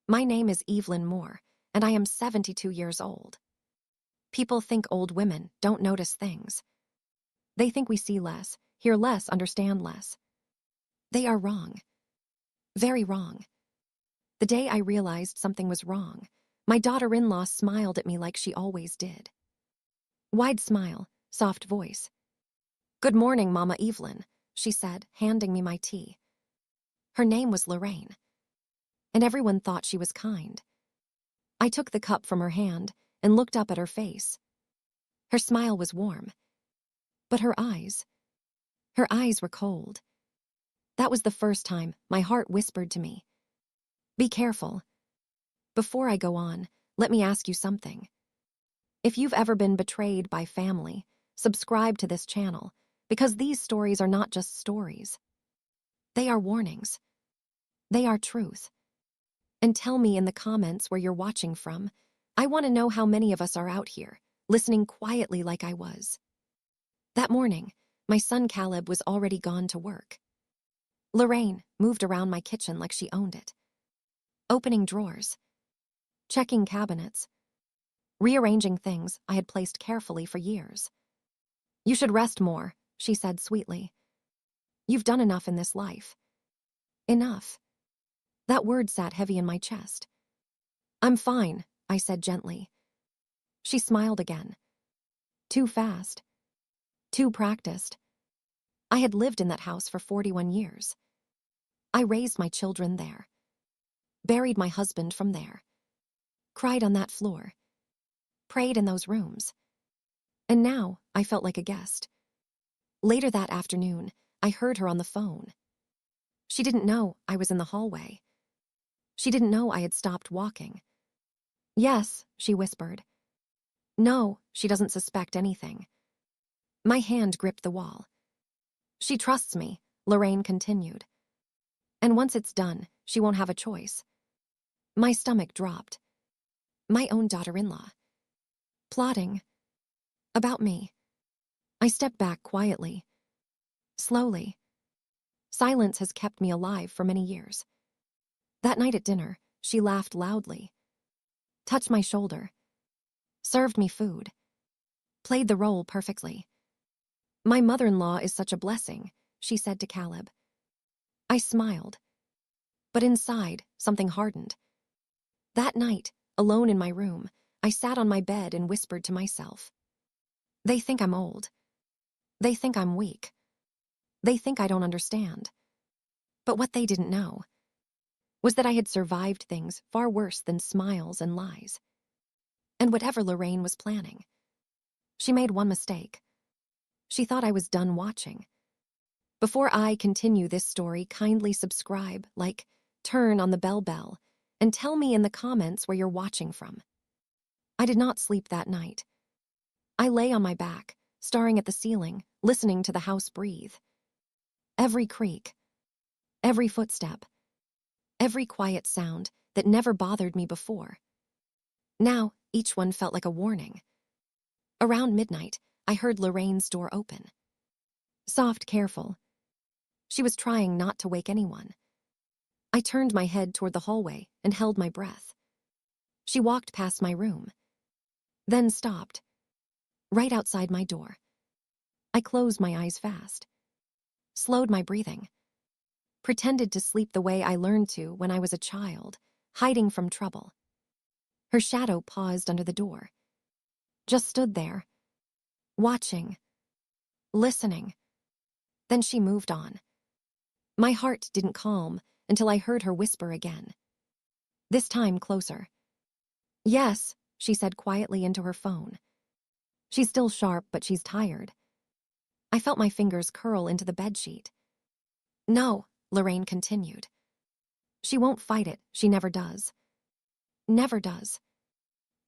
My name is Evelyn Moore, and I am 72 years old. People think old women don't notice things. They think we see less, hear less, understand less. They are wrong. Very wrong. The day I realized something was wrong, my daughter-in-law smiled at me like she always did. Wide smile, soft voice. "Good morning, Mama Evelyn," she said, handing me my tea. Her name was Lorraine, and everyone thought she was kind. I took the cup from her hand and looked up at her face. Her smile was warm, but her eyes were cold. That was the first time my heart whispered to me, "Be careful." Before I go on, let me ask you something. If you've ever been betrayed by family, subscribe to this channel, because these stories are not just stories. They are warnings. They are truth. And tell me in the comments where you're watching from. I want to know how many of us are out here, listening quietly like I was. That morning, my son Caleb was already gone to work. Lorraine moved around my kitchen like she owned it. Opening drawers, checking cabinets, rearranging things I had placed carefully for years. "You should rest more," she said sweetly. "You've done enough in this life." Enough. That word sat heavy in my chest. "I'm fine," I said gently. She smiled again. Too fast. Too practiced. I had lived in that house for 41 years. I raised my children there. Buried my husband from there. Cried on that floor. Prayed in those rooms. And now I felt like a guest. Later that afternoon, I heard her on the phone. She didn't know I was in the hallway. She didn't know I had stopped walking. "Yes," she whispered. "No, she doesn't suspect anything." My hand gripped the wall. "She trusts me," Lorraine continued. "And once it's done, she won't have a choice." My stomach dropped. My own daughter-in-law. Plotting. About me. I stepped back quietly. Slowly. Silence has kept me alive for many years. That night at dinner, she laughed loudly. Touched my shoulder. Served me food. Played the role perfectly. "My mother-in-law is such a blessing," she said to Caleb. I smiled. But inside, something hardened. That night, alone in my room, I sat on my bed and whispered to myself. They think I'm old. They think I'm weak. They think I don't understand. But what they didn't know was that I had survived things far worse than smiles and lies. And whatever Lorraine was planning, she made one mistake. She thought I was done watching. Before I continue this story, kindly subscribe, like, turn on the bell, and tell me in the comments where you're watching from. I did not sleep that night. I lay on my back, staring at the ceiling, listening to the house breathe. Every creak, every footstep, every quiet sound that never bothered me before. Now, each one felt like a warning. Around midnight, I heard Lorraine's door open. Soft, careful. She was trying not to wake anyone. I turned my head toward the hallway and held my breath. She walked past my room, then stopped, right outside my door. I closed my eyes fast, slowed my breathing, pretended to sleep the way I learned to when I was a child, hiding from trouble. Her shadow paused under the door, just stood there, watching, listening. Then she moved on. My heart didn't calm until I heard her whisper again. This time closer. "Yes," she said quietly into her phone. "She's still sharp, but she's tired." I felt my fingers curl into the bedsheet. "No," Lorraine continued. "She won't fight it, she never does. Never does."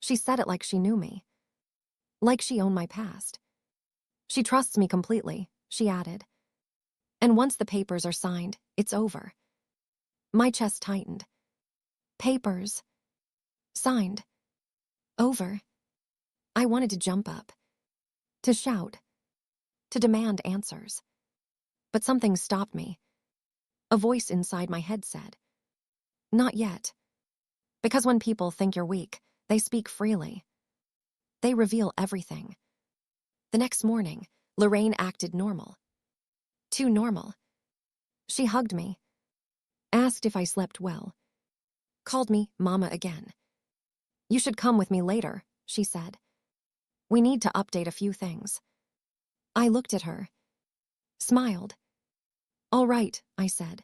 She said it like she knew me. Like she owned my past. "She trusts me completely," she added. "And once the papers are signed, it's over." My chest tightened. Papers. Signed. Over. I wanted to jump up. To shout. To demand answers. But something stopped me. A voice inside my head said, "Not yet. Because when people think you're weak, they speak freely. They reveal everything. The next morning, Lorraine acted normal. Too normal. She hugged me, asked if I slept well, called me Mama again. You should come with me later, she said. We need to update a few things. I looked at her, smiled. All right, I said.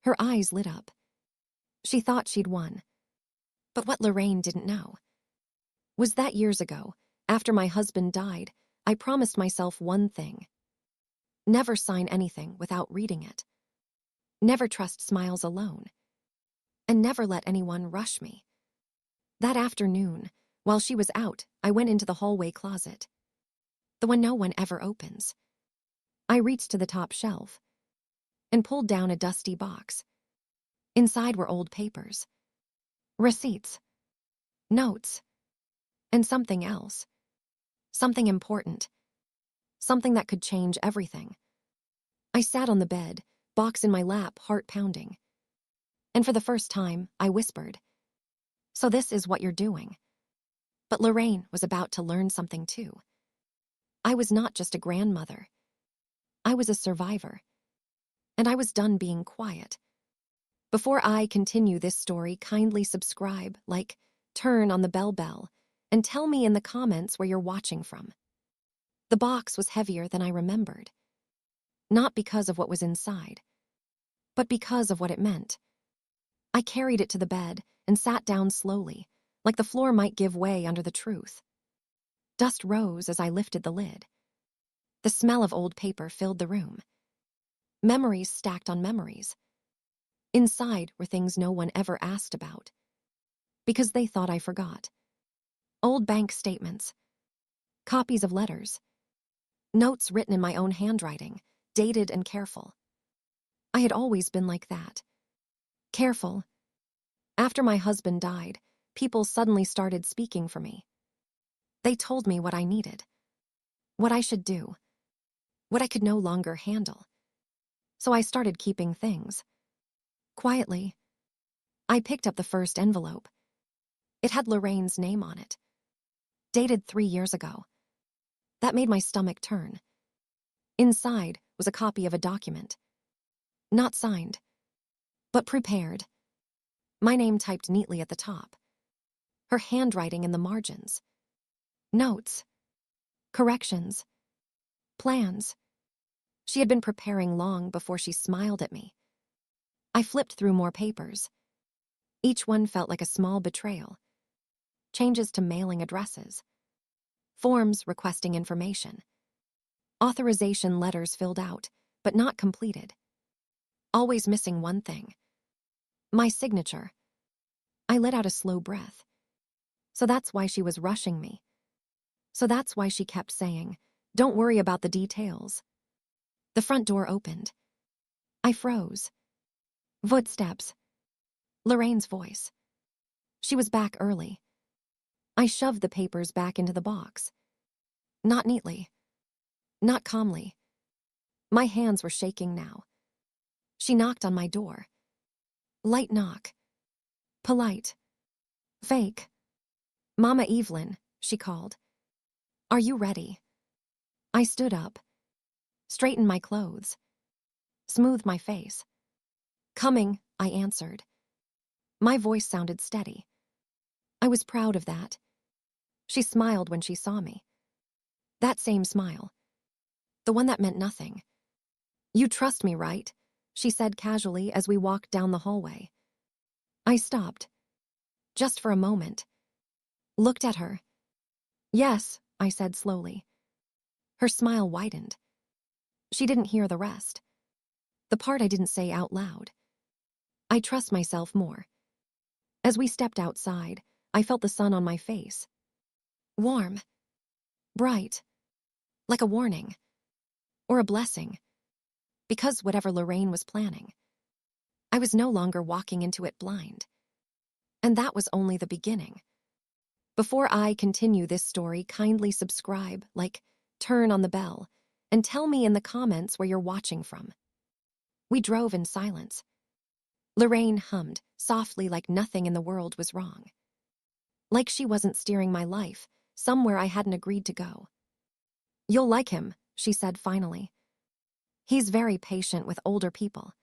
Her eyes lit up. She thought she'd won. But what Lorraine didn't know was that years ago, after my husband died, I promised myself one thing. Never sign anything without reading it. Never trust smiles alone. And never let anyone rush me. That afternoon, while she was out, I went into the hallway closet. The one no one ever opens. I reached to the top shelf and pulled down a dusty box. Inside were old papers, receipts, notes, and something else. Something important. Something that could change everything. I sat on the bed, box in my lap, heart pounding. And for the first time, I whispered, So this is what you're doing. But Lorraine was about to learn something too. I was not just a grandmother. I was a survivor. And I was done being quiet. Before I continue this story, kindly subscribe, like, turn on the bell, and tell me in the comments where you're watching from. The box was heavier than I remembered. Not because of what was inside, but because of what it meant. I carried it to the bed and sat down slowly, like the floor might give way under the truth. Dust rose as I lifted the lid. The smell of old paper filled the room. Memories stacked on memories. Inside were things no one ever asked about, because they thought I forgot. Old bank statements, copies of letters, notes written in my own handwriting, dated and careful. I had always been like that. Careful. After my husband died, people suddenly started speaking for me. They told me what I needed, what I should do, what I could no longer handle. So I started keeping things. Quietly, I picked up the first envelope. It had Lorraine's name on it, dated 3 years ago. That made my stomach turn. Inside was a copy of a document. Not signed, but prepared. My name typed neatly at the top. Her handwriting in the margins. Notes. Corrections. Plans. She had been preparing long before she smiled at me. I flipped through more papers. Each one felt like a small betrayal. Changes to mailing addresses. Forms requesting information. Authorization letters filled out, but not completed. Always missing one thing. My signature. I let out a slow breath. So that's why she was rushing me. So that's why she kept saying, Don't worry about the details. The front door opened. I froze. Footsteps. Lorraine's voice. She was back early. I shoved the papers back into the box. Not neatly. Not calmly. My hands were shaking now. She knocked on my door. Light knock. Polite. Fake. Mama Evelyn, she called. Are you ready? I stood up. Straightened my clothes. Smoothed my face. Coming, I answered. My voice sounded steady. I was proud of that. She smiled when she saw me. That same smile. The one that meant nothing. You trust me, right? She said casually as we walked down the hallway. I stopped. Just for a moment. Looked at her. Yes, I said slowly. Her smile widened. She didn't hear the rest. The part I didn't say out loud. I trust myself more. As we stepped outside, I felt the sun on my face. Warm. Bright. Like a warning. Or a blessing. Because whatever Lorraine was planning, I was no longer walking into it blind. And that was only the beginning. Before I continue this story, kindly subscribe, like, turn on the bell, and tell me in the comments where you're watching from. We drove in silence. Lorraine hummed, softly like nothing in the world was wrong. Like she wasn't steering my life, somewhere I hadn't agreed to go. "You'll like him," she said finally. "He's very patient with older people."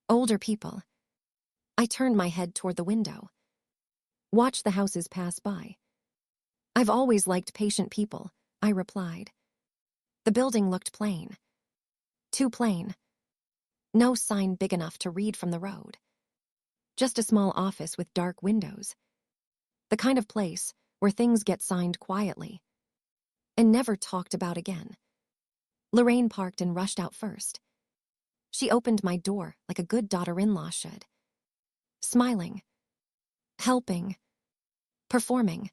Older people. I turned my head toward the window. Watch the houses pass by. "I've always liked patient people," I replied. The building looked plain. Too plain. No sign big enough to read from the road. Just a small office with dark windows. The kind of place where things get signed quietly and never talked about again. Lorraine parked and rushed out first. She opened my door like a good daughter-in-law should. Smiling. Helping. Performing.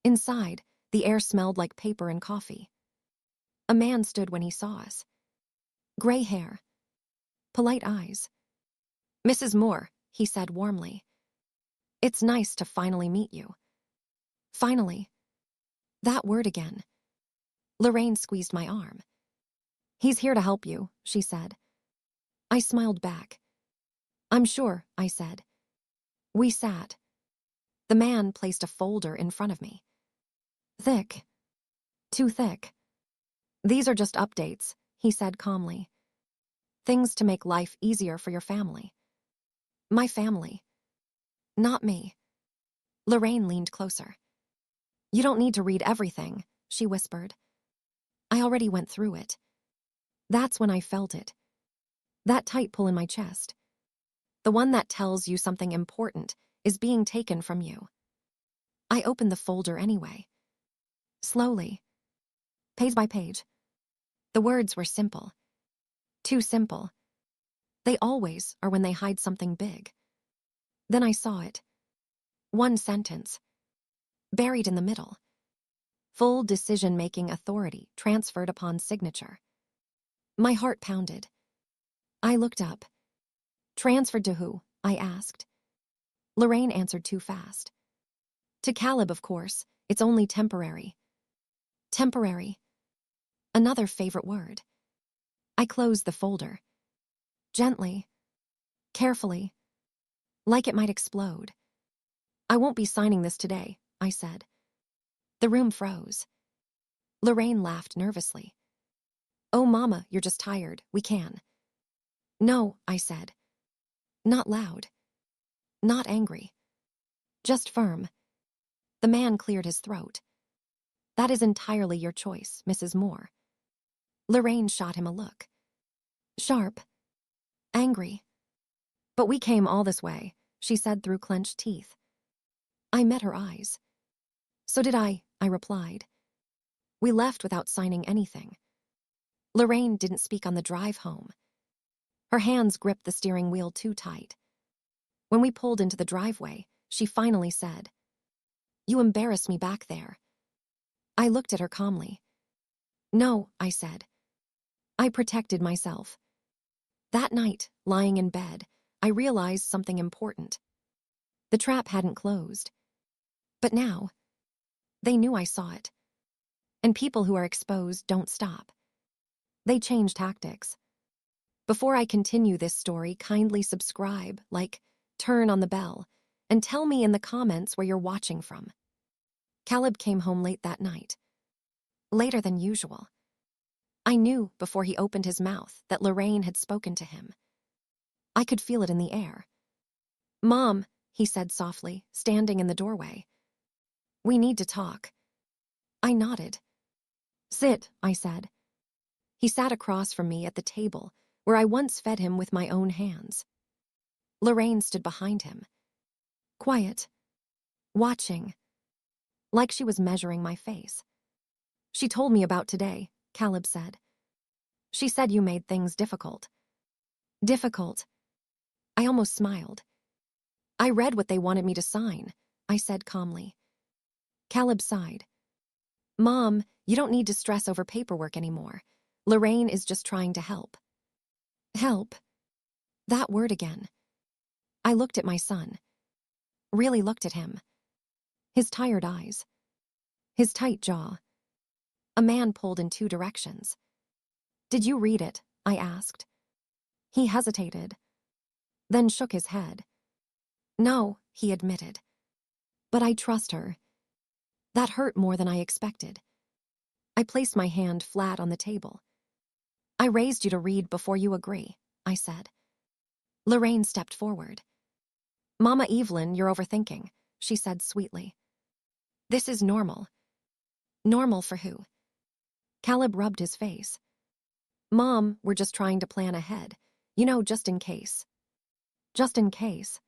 Inside, the air smelled like paper and coffee. A man stood when he saw us. Gray hair. Polite eyes. "Mrs. Moore," he said warmly. "It's nice to finally meet you." Finally. That word again. Lorraine squeezed my arm. "He's here to help you," she said. I smiled back. "I'm sure," I said. We sat. The man placed a folder in front of me. Thick. Too thick. "These are just updates," he said calmly. "Things to make life easier for your family." My family. Not me. Lorraine leaned closer. "You don't need to read everything," she whispered. "I already went through it." That's when I felt it. That tight pull in my chest. The one that tells you something important is being taken from you. I opened the folder anyway. Slowly. Page by page. The words were simple. Too simple. They always are when they hide something big. Then I saw it. One sentence. Buried in the middle. Full decision-making authority transferred upon signature. My heart pounded. I looked up. "Transferred to who?" I asked. Lorraine answered too fast. "To Caleb, of course. It's only temporary." Temporary. Another favorite word. I closed the folder. Gently. Carefully. Like it might explode. "I won't be signing this today," I said. The room froze. Lorraine laughed nervously. "Oh, Mama, you're just tired. We can." "No," I said. Not loud. Not angry. Just firm. The man cleared his throat. "That is entirely your choice, Mrs. Moore." Lorraine shot him a look. Sharp. Angry. "But we came all this way," she said through clenched teeth. I met her eyes. "So did I replied. We left without signing anything. Lorraine didn't speak on the drive home. Her hands gripped the steering wheel too tight. When we pulled into the driveway, she finally said, "You embarrassed me back there." I looked at her calmly. "No," I said. I protected myself. That night, lying in bed, I realized something important. The trap hadn't closed. But now, they knew I saw it. And people who are exposed don't stop. They change tactics. Before I continue this story, kindly subscribe, like, turn on the bell, and tell me in the comments where you're watching from. Caleb came home late that night. Later than usual. I knew before he opened his mouth that Lorraine had spoken to him. I could feel it in the air. "Mom," he said softly, standing in the doorway. "We need to talk." I nodded. "Sit," I said. He sat across from me at the table where I once fed him with my own hands. Lorraine stood behind him. Quiet. Watching. Like she was measuring my face. "She told me about today," Caleb said. "She said you made things difficult." Difficult. I almost smiled. "I read what they wanted me to sign," I said calmly. Caleb sighed. "Mom, you don't need to stress over paperwork anymore. Lorraine is just trying to help." Help? That word again. I looked at my son. Really looked at him. His tired eyes. His tight jaw. A man pulled in two directions. "Did you read it?" I asked. He hesitated. then shook his head. No, he admitted. But I trust her. That hurt more than I expected. I placed my hand flat on the table. I raised you to read before you agree, I said. Lorraine stepped forward. Mama Evelyn, you're overthinking, she said sweetly. This is normal. Normal for who? Caleb rubbed his face. Mom, we're just trying to plan ahead. You know, just in case. Just in case.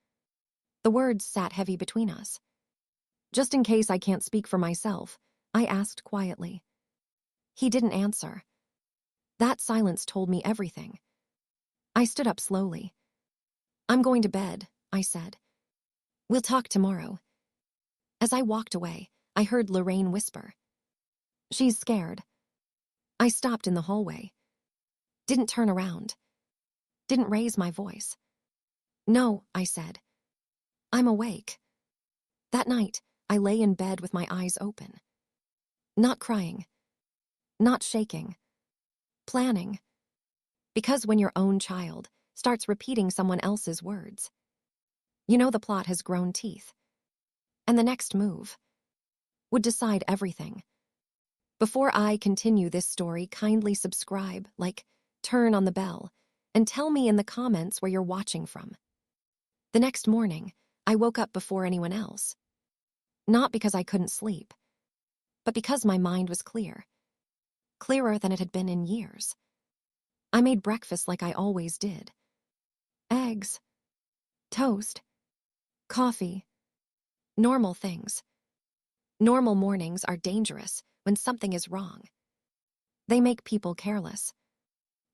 The words sat heavy between us. Just in case I can't speak for myself, I asked quietly. He didn't answer. That silence told me everything. I stood up slowly. I'm going to bed, I said. We'll talk tomorrow. As I walked away, I heard Lorraine whisper. She's scared. I stopped in the hallway. Didn't turn around. Didn't raise my voice. No, I said. I'm awake. That night, I lay in bed with my eyes open. Not crying. Not shaking. Planning. Because when your own child starts repeating someone else's words, you know the plot has grown teeth. And the next move would decide everything. Before I continue this story, kindly subscribe, turn on the bell, and tell me in the comments where you're watching from. The next morning, I woke up before anyone else. Not because I couldn't sleep, but because my mind was clear. Clearer than it had been in years. I made breakfast like I always did. Eggs. Toast. Coffee. Normal things. Normal mornings are dangerous when something is wrong. They make people careless.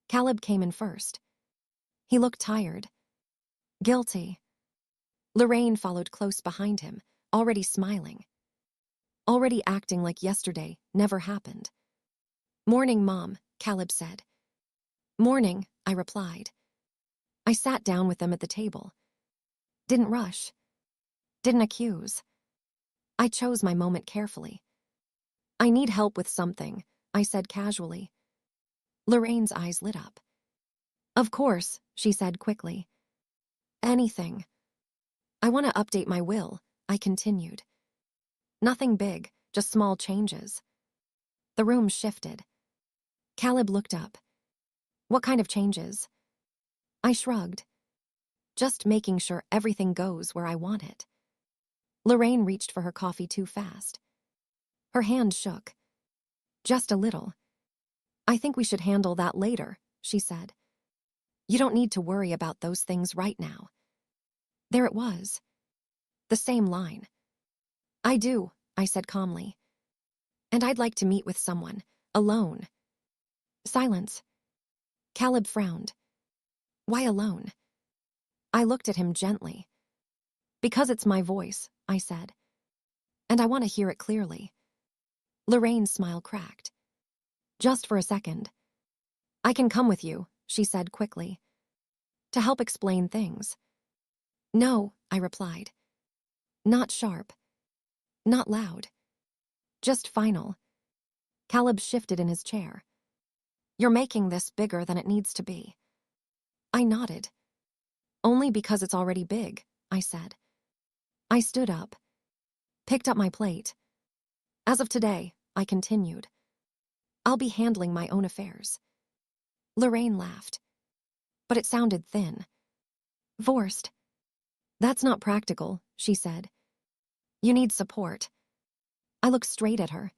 Caleb came in first. He looked tired. Guilty. Lorraine followed close behind him, already smiling. Already acting like yesterday never happened. Morning, Mom, Caleb said. Morning, I replied. I sat down with them at the table. Didn't rush. Didn't accuse. I chose my moment carefully. I need help with something, I said casually. Lorraine's eyes lit up. Of course, she said quickly. Anything. I want to update my will, I continued. Nothing big, just small changes. The room shifted. Caleb looked up. What kind of changes? I shrugged. Just making sure everything goes where I want it. Lorraine reached for her coffee too fast. Her hand shook. Just a little. I think we should handle that later, she said. You don't need to worry about those things right now. There it was. The same line. I do, I said calmly. And I'd like to meet with someone, alone. Silence. Caleb frowned. Why alone? I looked at him gently. Because it's my voice, I said. And I want to hear it clearly. Lorraine's smile cracked. Just for a second. I can come with you, she said quickly. To help explain things. No, I replied. Not sharp. Not loud. Just final. Caleb shifted in his chair. You're making this bigger than it needs to be. I nodded. Only because it's already big, I said. I stood up. Picked up my plate. As of today, I continued. I'll be handling my own affairs. Lorraine laughed. But it sounded thin. Forced. That's not practical, she said. You need support. I looked straight at her.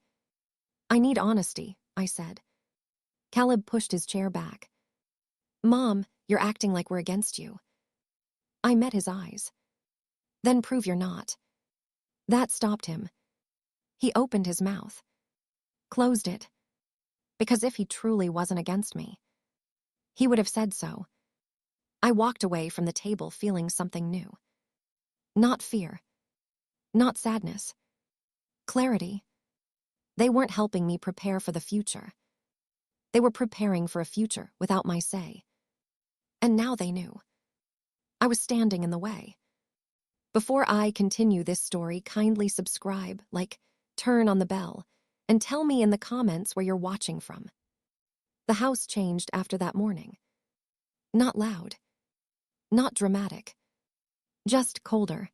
I need honesty, I said. Caleb pushed his chair back. Mom, you're acting like we're against you. I met his eyes. Then prove you're not. That stopped him. He opened his mouth. Closed it. Because if he truly wasn't against me, he would have said so. I walked away from the table feeling something new. Not fear. Not sadness. Clarity. They weren't helping me prepare for the future. They were preparing for a future without my say. And now they knew. I was standing in the way. Before I continue this story, kindly subscribe, turn on the bell, and tell me in the comments where you're watching from. The house changed after that morning. Not loud. Not dramatic, just colder.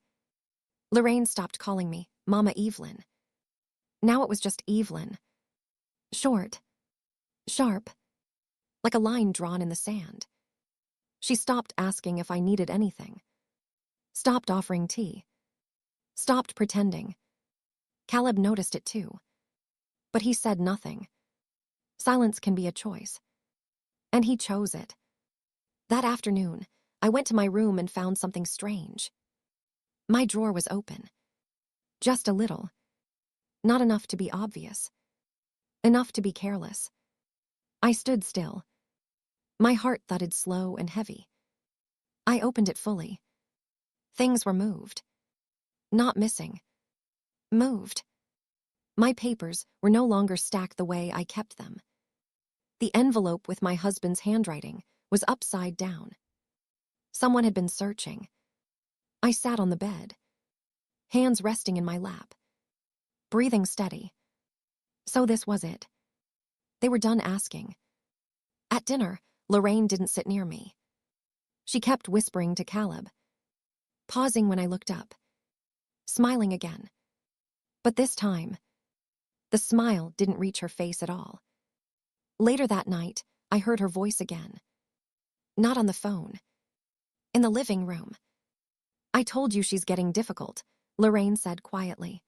Lorraine stopped calling me Mama Evelyn. Now it was just Evelyn. Short, sharp, like a line drawn in the sand. She stopped asking if I needed anything. Stopped offering tea. Stopped pretending. Caleb noticed it too. But he said nothing. Silence can be a choice. And he chose it. That afternoon, I went to my room and found something strange. My drawer was open. Just a little. Not enough to be obvious. Enough to be careless. I stood still. My heart thudded slow and heavy. I opened it fully. Things were moved. Not missing. Moved. My papers were no longer stacked the way I kept them. The envelope with my husband's handwriting was upside down. Someone had been searching. I sat on the bed, hands resting in my lap, breathing steady. So this was it. They were done asking. At dinner, Lorraine didn't sit near me. She kept whispering to Caleb, pausing when I looked up, smiling again. But this time, the smile didn't reach her face at all. Later that night, I heard her voice again. Not on the phone. In the living room. I told you she's getting difficult, Lorraine said quietly.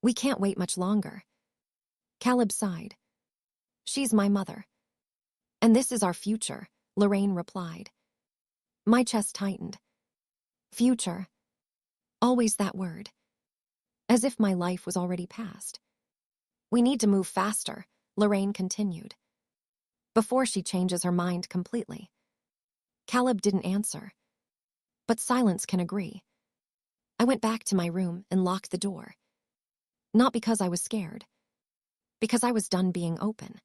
We can't wait much longer. Caleb sighed. She's my mother. And this is our future, Lorraine replied. My chest tightened. Future. Always that word. As if my life was already past. We need to move faster, Lorraine continued. Before she changes her mind completely. Caleb didn't answer. But silence can agree. I went back to my room and locked the door. Not because I was scared. Because I was done being open.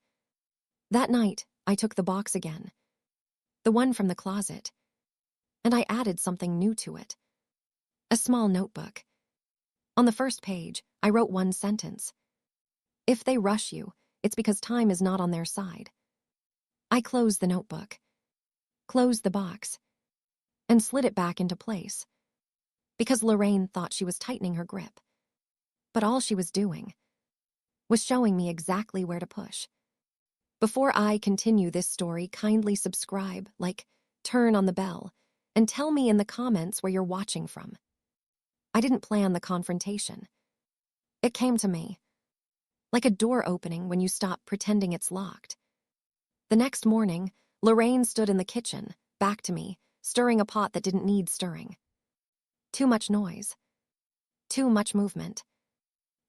That night, I took the box again. The one from the closet. And I added something new to it. A small notebook. On the first page, I wrote one sentence. If they rush you, it's because time is not on their side. I closed the notebook. Closed the box. And slid it back into place. Because Lorraine thought she was tightening her grip. But all she was doing was showing me exactly where to push. Before I continue this story, kindly subscribe, like, turn on the bell, and tell me in the comments where you're watching from. I didn't plan the confrontation. It came to me. Like a door opening when you stop pretending it's locked. The next morning, Lorraine stood in the kitchen, back to me, stirring a pot that didn't need stirring. Too much noise. Too much movement.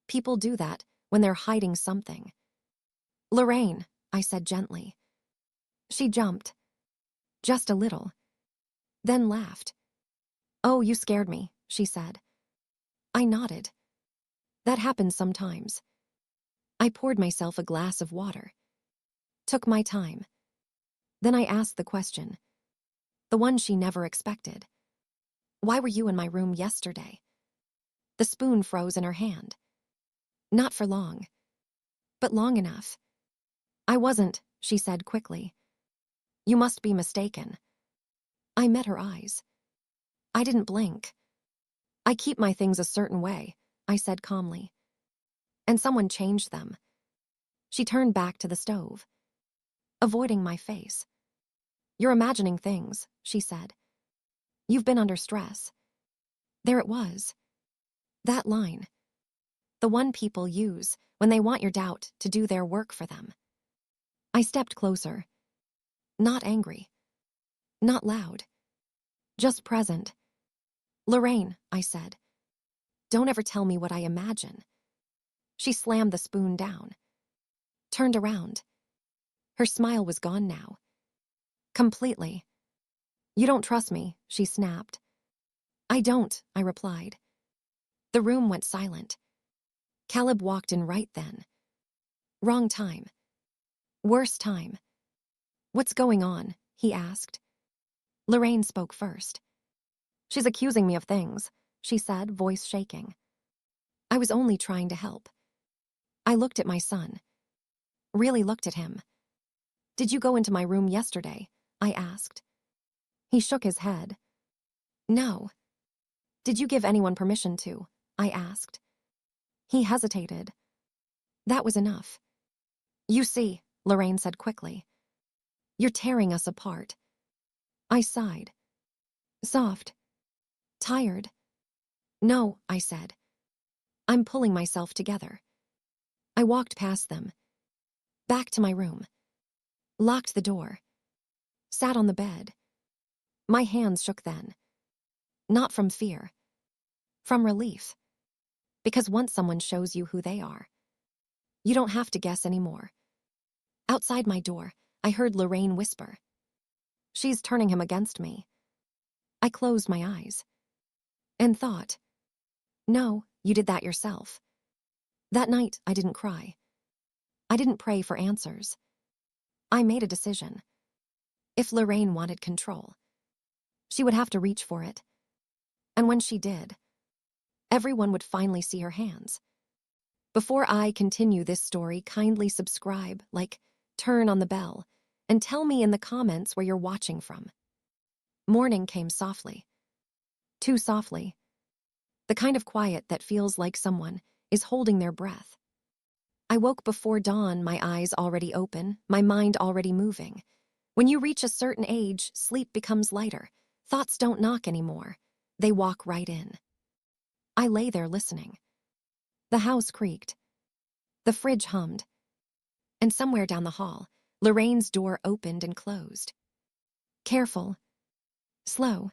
People do that when they're hiding something. Lorraine, I said gently. She jumped. Just a little. Then laughed. Oh, you scared me, she said. I nodded. That happens sometimes. I poured myself a glass of water. Took my time. Then I asked the question. The one she never expected. Why were you in my room yesterday? The spoon froze in her hand. Not for long. But long enough. I wasn't, she said quickly. You must be mistaken. I met her eyes. I didn't blink. I keep my things a certain way, I said calmly. And someone changed them. She turned back to the stove, avoiding my face. You're imagining things, she said. You've been under stress. There it was. That line. The one people use when they want your doubt to do their work for them. I stepped closer. Not angry. Not loud. Just present. Lorraine, I said. Don't ever tell me what I imagine. She slammed the spoon down. Turned around. Her smile was gone now. Completely. You don't trust me, she snapped. I don't, I replied. The room went silent. Caleb walked in right then. Wrong time. Worst time. What's going on? He asked. Lorraine spoke first. She's accusing me of things, she said, voice shaking. I was only trying to help. I looked at my son. Really looked at him. Did you go into my room yesterday? I asked. He shook his head. No. Did you give anyone permission to? I asked. He hesitated. That was enough. You see, Lorraine said quickly. You're tearing us apart. I sighed. Soft. Tired. No, I said. I'm pulling myself together. I walked past them. Back to my room. Locked the door. Sat on the bed. My hands shook then. Not from fear. From relief. Because once someone shows you who they are, you don't have to guess anymore. Outside my door, I heard Lorraine whisper. She's turning him against me. I closed my eyes. And thought, no, you did that yourself. That night, I didn't cry. I didn't pray for answers. I made a decision. If Lorraine wanted control, she would have to reach for it. And when she did, everyone would finally see her hands. Before I continue this story, kindly subscribe, like, turn on the bell, and tell me in the comments where you're watching from. Morning came softly. Too softly. The kind of quiet that feels like someone is holding their breath. I woke before dawn, my eyes already open, my mind already moving. When you reach a certain age, sleep becomes lighter. Thoughts don't knock anymore. They walk right in. I lay there listening. The house creaked. The fridge hummed. And somewhere down the hall, Lorraine's door opened and closed. Careful. Slow.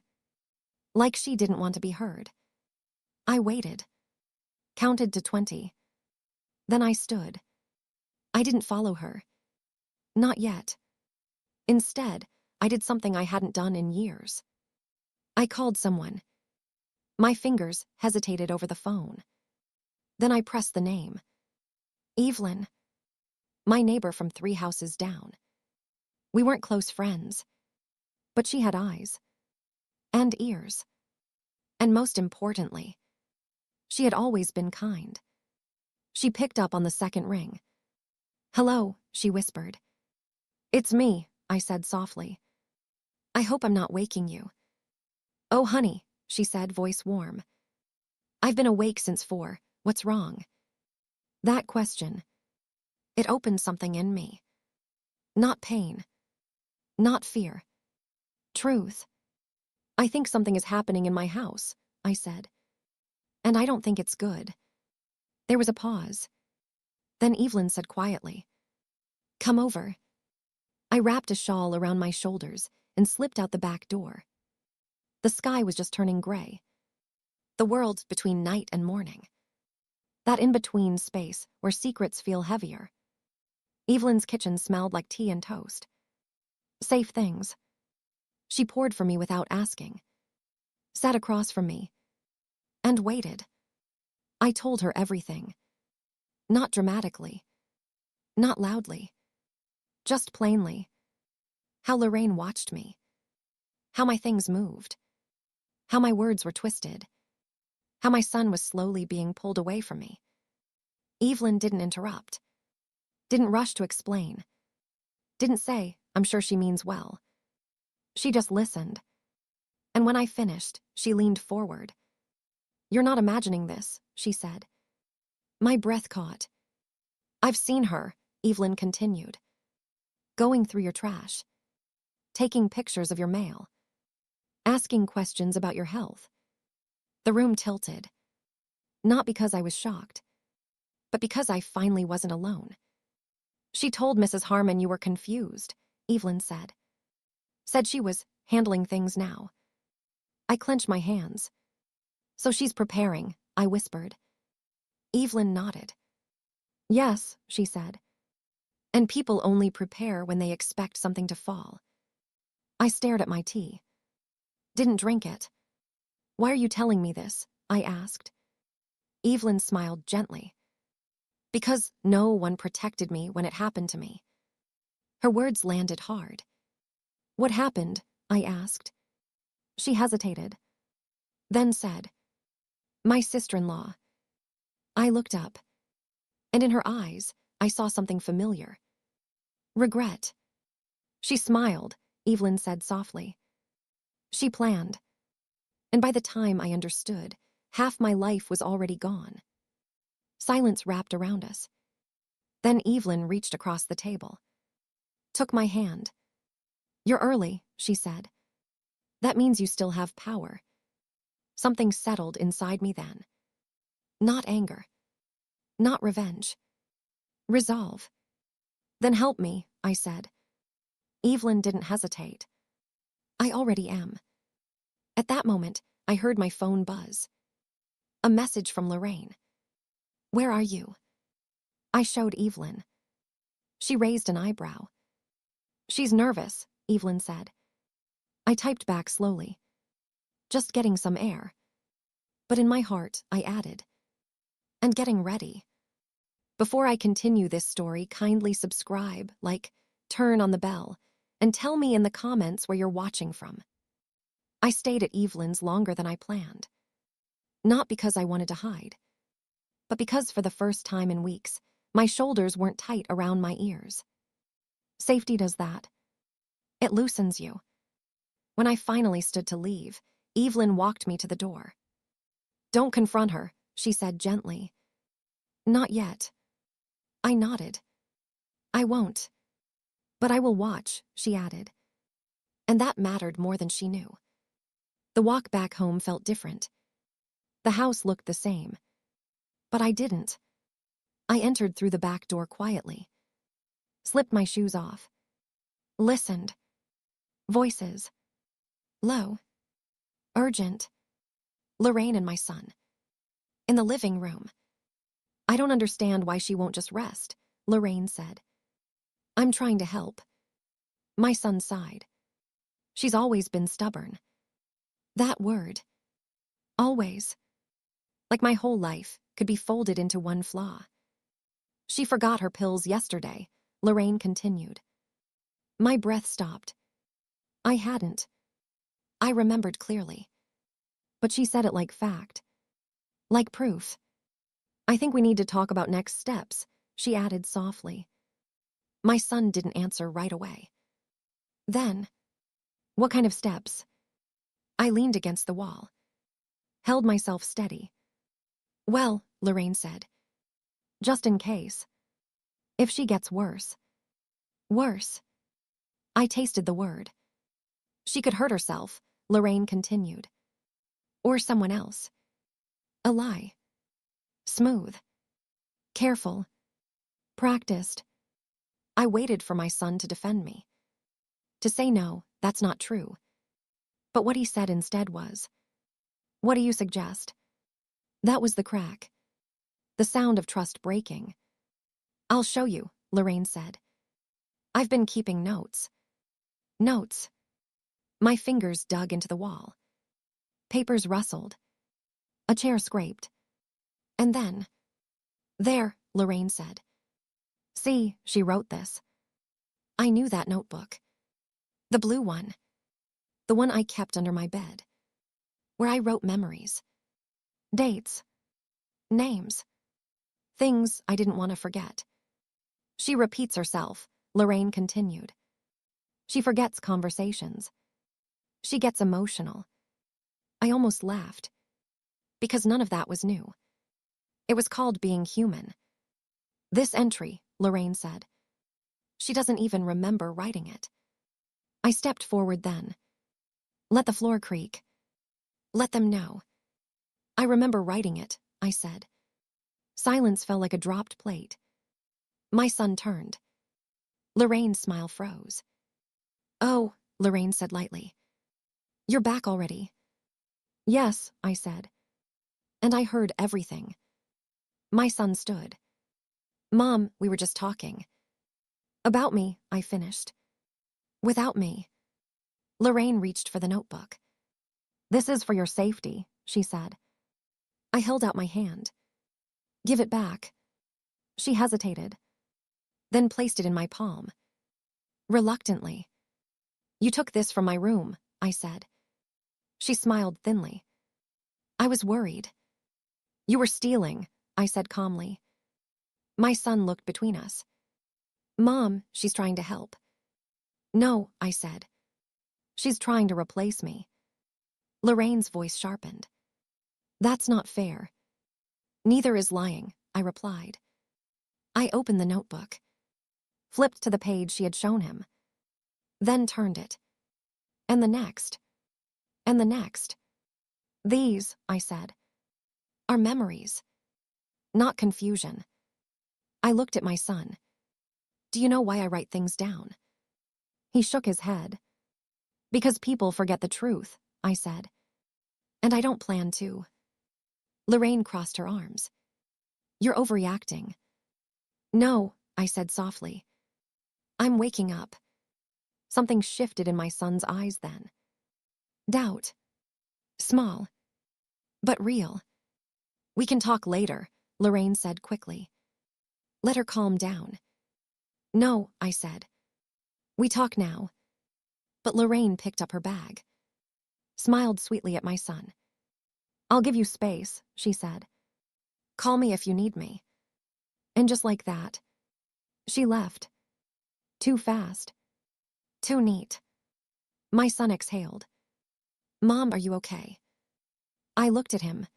Like she didn't want to be heard. I waited. Counted to 20. Then I stood. I didn't follow her. Not yet. Instead, I did something I hadn't done in years. I called someone. My fingers hesitated over the phone. Then I pressed the name. Evelyn. My neighbor from 3 houses down. We weren't close friends. But she had eyes. And ears. And most importantly, she had always been kind. She picked up on the second ring. Hello, she whispered. It's me, I said softly. I hope I'm not waking you. Oh, honey, she said, voice warm. I've been awake since 4. What's wrong? That question. It opened something in me. Not pain. Not fear. Truth. I think something is happening in my house, I said. And I don't think it's good. There was a pause. Then Evelyn said quietly, come over. I wrapped a shawl around my shoulders and slipped out the back door. The sky was just turning gray. The world between night and morning. That in-between space where secrets feel heavier. Evelyn's kitchen smelled like tea and toast. Safe things. She poured for me without asking. Sat across from me. And waited. I told her everything. Not dramatically. Not loudly. Just plainly. How Lorraine watched me. How my things moved. How my words were twisted. How my son was slowly being pulled away from me. Evelyn didn't interrupt. Didn't rush to explain. Didn't say, I'm sure she means well. She just listened. And when I finished, she leaned forward. You're not imagining this, she said. My breath caught. I've seen her, Evelyn continued. Going through your trash. Taking pictures of your mail. Asking questions about your health. The room tilted. Not because I was shocked, but because I finally wasn't alone. She told Mrs. Harmon you were confused, Evelyn said. Said she was handling things now. I clenched my hands. So she's preparing, I whispered. Evelyn nodded. Yes, she said. And people only prepare when they expect something to fall. I stared at my tea. Didn't drink it. Why are you telling me this? I asked. Evelyn smiled gently. Because no one protected me when it happened to me. Her words landed hard. What happened? I asked. She hesitated. Then said, my sister-in-law. I looked up. And in her eyes, I saw something familiar. Regret. She smiled, Evelyn said softly. She planned. And by the time I understood, half my life was already gone. Silence wrapped around us. Then Evelyn reached across the table, took my hand. "You're early," she said. "That means you still have power." Something settled inside me then. Not anger. Not revenge. Resolve. "Then help me," I said. Evelyn didn't hesitate. "I already am." At that moment, I heard my phone buzz. A message from Lorraine. "Where are you?" I showed Evelyn. She raised an eyebrow. "She's nervous," Evelyn said. I typed back slowly. "Just getting some air." But in my heart, I added, "And getting ready." Before I continue this story, kindly subscribe, like, turn on the bell, and tell me in the comments where you're watching from. I stayed at Evelyn's longer than I planned. Not because I wanted to hide, but because for the first time in weeks, my shoulders weren't tight around my ears. Safety does that. It loosens you. When I finally stood to leave, Evelyn walked me to the door. "Don't confront her," she said gently. "Not yet." I nodded. "I won't. But I will watch," she added. And that mattered more than she knew. The walk back home felt different. The house looked the same. But I didn't. I entered through the back door quietly, slipped my shoes off, listened. Voices. Low. Urgent. Lorraine and my son. In the living room. "I don't understand why she won't just rest," Lorraine said. "I'm trying to help." My son sighed. "She's always been stubborn." That word. Always. Like my whole life could be folded into one flaw. "She forgot her pills yesterday," Lorraine continued. My breath stopped. I hadn't. I remembered clearly. But she said it like fact. Like proof. "I think we need to talk about next steps," she added softly. My son didn't answer right away. "Then, what kind of steps?" I leaned against the wall, held myself steady. "Well," Lorraine said, "just in case. If she gets worse." Worse. I tasted the word. "She could hurt herself," Lorraine continued. "Or someone else." A lie. Smooth. Careful. Practiced. I waited for my son to defend me. To say no, that's not true. But what he said instead was, "What do you suggest?" That was the crack. The sound of trust breaking. "I'll show you," Lorraine said. "I've been keeping notes." Notes. My fingers dug into the wall. Papers rustled. A chair scraped. And then, "There," Lorraine said. "See, she wrote this." I knew that notebook. The blue one. The one I kept under my bed. Where I wrote memories. Dates. Names. Things I didn't want to forget. "She repeats herself," Lorraine continued. "She forgets conversations. She gets emotional." I almost laughed. Because none of that was new. It was called being human. "This entry," Lorraine said. "She doesn't even remember writing it." I stepped forward then. "Let the floor creak. Let them know." "I remember writing it," I said. Silence fell like a dropped plate. My son turned. Lorraine's smile froze. "Oh," Lorraine said lightly. "You're back already." "Yes," I said. And I heard everything. My son stood. "Mom, we were just talking." "About me," I finished. "Without me." Lorraine reached for the notebook. "This is for your safety," she said. I held out my hand. "Give it back." She hesitated, then placed it in my palm. Reluctantly. "You took this from my room," I said. She smiled thinly. "I was worried." "You were stealing," I said calmly. My son looked between us. "Mom, she's trying to help." "No," I said. "She's trying to replace me." Lorraine's voice sharpened. That's not fair. Neither is lying, I replied. I opened the notebook, flipped to the page she had shown him, then turned it. And the next. And the next. These, I said, are memories, not confusion. I looked at my son. Do you know why I write things down? He shook his head. Because people forget the truth, I said. And I don't plan to. Lorraine crossed her arms. You're overreacting. No, I said softly. I'm waking up. Something shifted in my son's eyes then. Doubt. Small. But real. We can talk later, Lorraine said quickly. Let her calm down. No, I said. We talk now. But Lorraine picked up her bag, smiled sweetly at my son. I'll give you space, she said. Call me if you need me. And just like that, she left. Too fast. Too neat. My son exhaled. Mom, are you okay? I looked at him.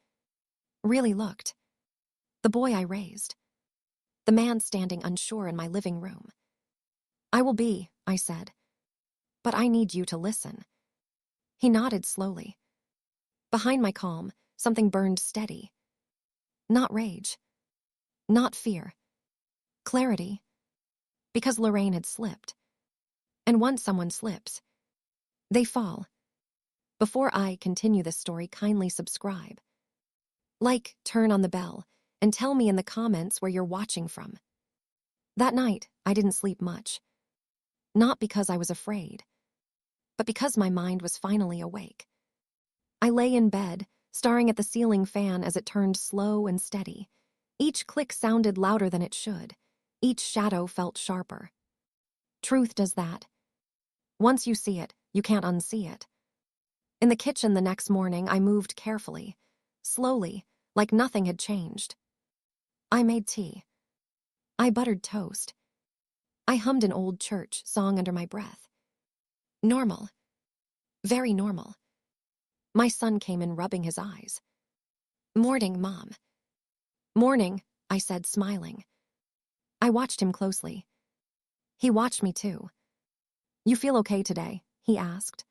Really looked. The boy I raised. The man standing unsure in my living room. I will be, I said. But I need you to listen. He nodded slowly. Behind my calm, something burned steady. Not rage. Not fear. Clarity. Because Lorraine had slipped. And once someone slips, they fall. Before I continue this story, kindly subscribe. Like, turn on the bell, and tell me in the comments where you're watching from. That night, I didn't sleep much. Not because I was afraid, but because my mind was finally awake. I lay in bed, staring at the ceiling fan as it turned slow and steady. Each click sounded louder than it should. Each shadow felt sharper. Truth does that. Once you see it, you can't unsee it. In the kitchen the next morning, I moved carefully, slowly, like nothing had changed. I made tea. I buttered toast. I hummed an old church song under my breath. Normal. Very normal. My son came in rubbing his eyes. Morning, Mom. Morning, I said, smiling. I watched him closely. He watched me too. You feel okay today? He asked.